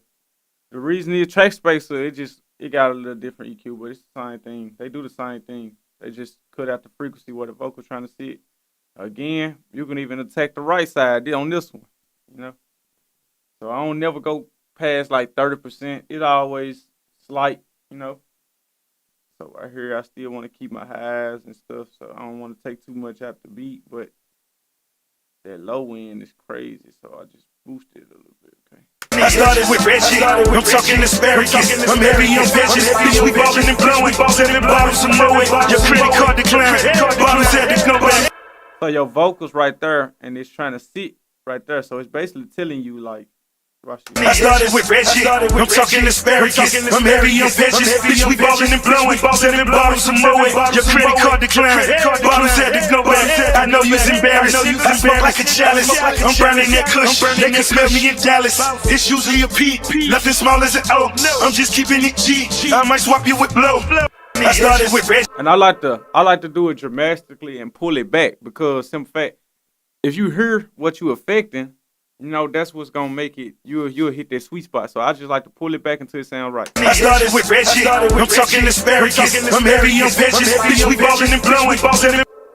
The reason is Track Spacer, it got a little different EQ, but it's the same thing. They do the same thing. They just cut out the frequency where the vocal's trying to sit. Again, you can even attack the right side on this one, you know. So I don't never go past like 30%. It always slight, you know. So right here, I still want to keep my highs and stuff. So I don't want to take too much out the beat, but that low end is crazy. So I just boosted it a little bit, okay. I started with red shit. I'm talking asparagus. I'm heavy on veggies. Bitch, we ballin' and blowing. 7 bottles of Moet. Your credit card declaring. Bottles had to go back. So your vocals right there, and it's trying to sit right there. So it's basically telling you like. I started with red shit. I'm talking asparagus. I'm heavy on veggies. Bitch, we ballin' and blowing. 7 bottles of Moet. Your credit card declaring. Bottles had to go back. I know you's embarrassed. I smoke like a chalice. I'm burning that kush. They can smell me in Dallas. It's usually a P. Nothing small as an O. I'm just keeping it G. I might swap you with blow. I started with red. And I like to do it dramatically and pull it back because simple fact, if you hear what you affecting, you know, that's what's gonna make it. You'll hit that sweet spot. So I just like to pull it back until it sounds right. I started with red shit. I'm talking asparagus. I'm heavy on veggies. Bitch, we ballin' and blowing.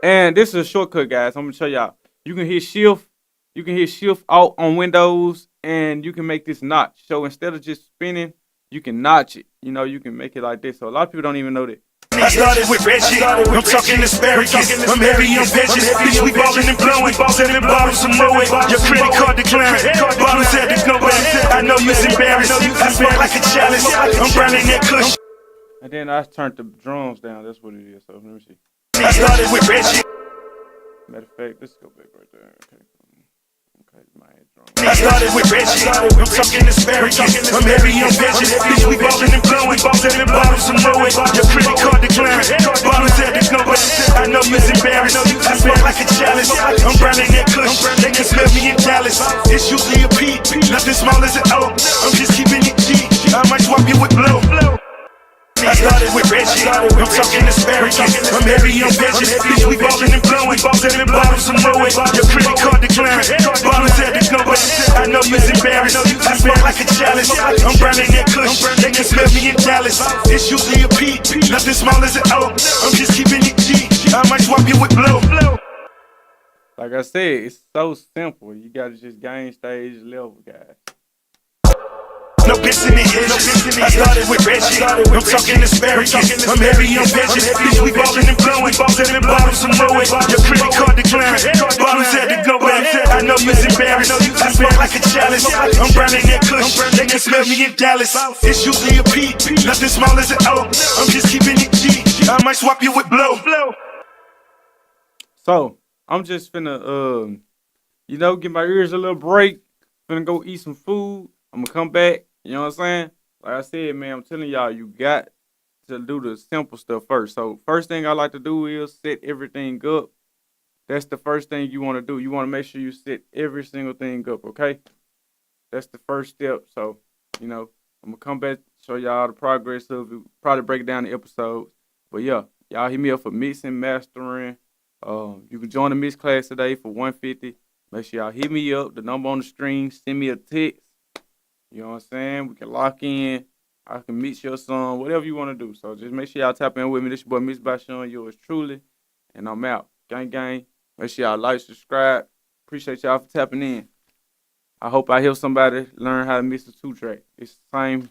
And this is a shortcut, guys. I'm gonna show y'all. You can hit shift. You can hit shift alt on Windows, and you can make this notch. So instead of just spinning, you can notch it. You know, you can make it like this. So a lot of people don't even know that. I started with red shit. I'm talking asparagus. I'm heavy on veggies. Bitch, we ballin' and blowing. 7 bottles of Moet. Your credit card declaring. Bottles had to go back. I know you's embarrassed. I smoke like a chalice. I'm burning that kush. And then I turned the drums down. That's what it is. So let me see. I started with red shit. Matter of fact, let's go back right there. Okay. My drum. I started with red shit. I'm talking asparagus. I'm heavy on veggies. Bitch, we ballin' and blowing. 7 bottles of Moet. Your credit card declaring. Bottles had to no way. I know you's embarrassed. I smell like a chalice. I'm browning that kush. They can smell me in Dallas. It's usually a P, nothing small as an O. I'm just keeping it G. I might swap you with blow. I started with Reggie, I'm talking asparagus. I'm heavy on veggies, bitch, we ballin' and blowing. 7 bottles of Moet, your credit card decline. Bottles at the go, I know you's embarrassed. I smell like a chalice, I'm browning that kush. They can smell me in Dallas. It's usually a P, nothing small as an O. I'm just keeping it G, I might swap you with blow. Like I said, it's so simple. You gotta just gain stage level, guys. No bitch in the hedges. I started with Reggie. I'm talking asparagus. I'm heavy on veggies. Bitch, we ballin' and blowing. 7 bottles of Moet. Your credit card decline. Bottles had to go back. I know you's embarrassed. I smell like a chalice. I'm browning that kush. They can smell me in Dallas. It's usually a P, nothing small as an O. I'm just keeping it G. I might swap you with blow. So I'm just finna give my ears a little break. Finna go eat some food. I'm gonna come back. You know what I'm saying? Like I said, man, I'm telling y'all, you got to do the simple stuff first. So first thing I like to do is set everything up. That's the first thing you want to do. You want to make sure you set every single thing up, okay? That's the first step. So, I'm going to come back, show y'all the progress of it, probably break it down the episodes. But yeah, y'all hit me up for mixing, mastering. You can join the mix class today for $150. Make sure y'all hit me up, the number on the screen, send me a text. You know what I'm saying? We can lock in. I can mix your song, whatever you want to do. So just make sure y'all tap in with me. This your boy Mixed by Sean, yours truly. And I'm out. Gang, gang. Make sure y'all like, subscribe. Appreciate y'all for tapping in. I hope I help somebody learn how to mix a 2-track. It's the same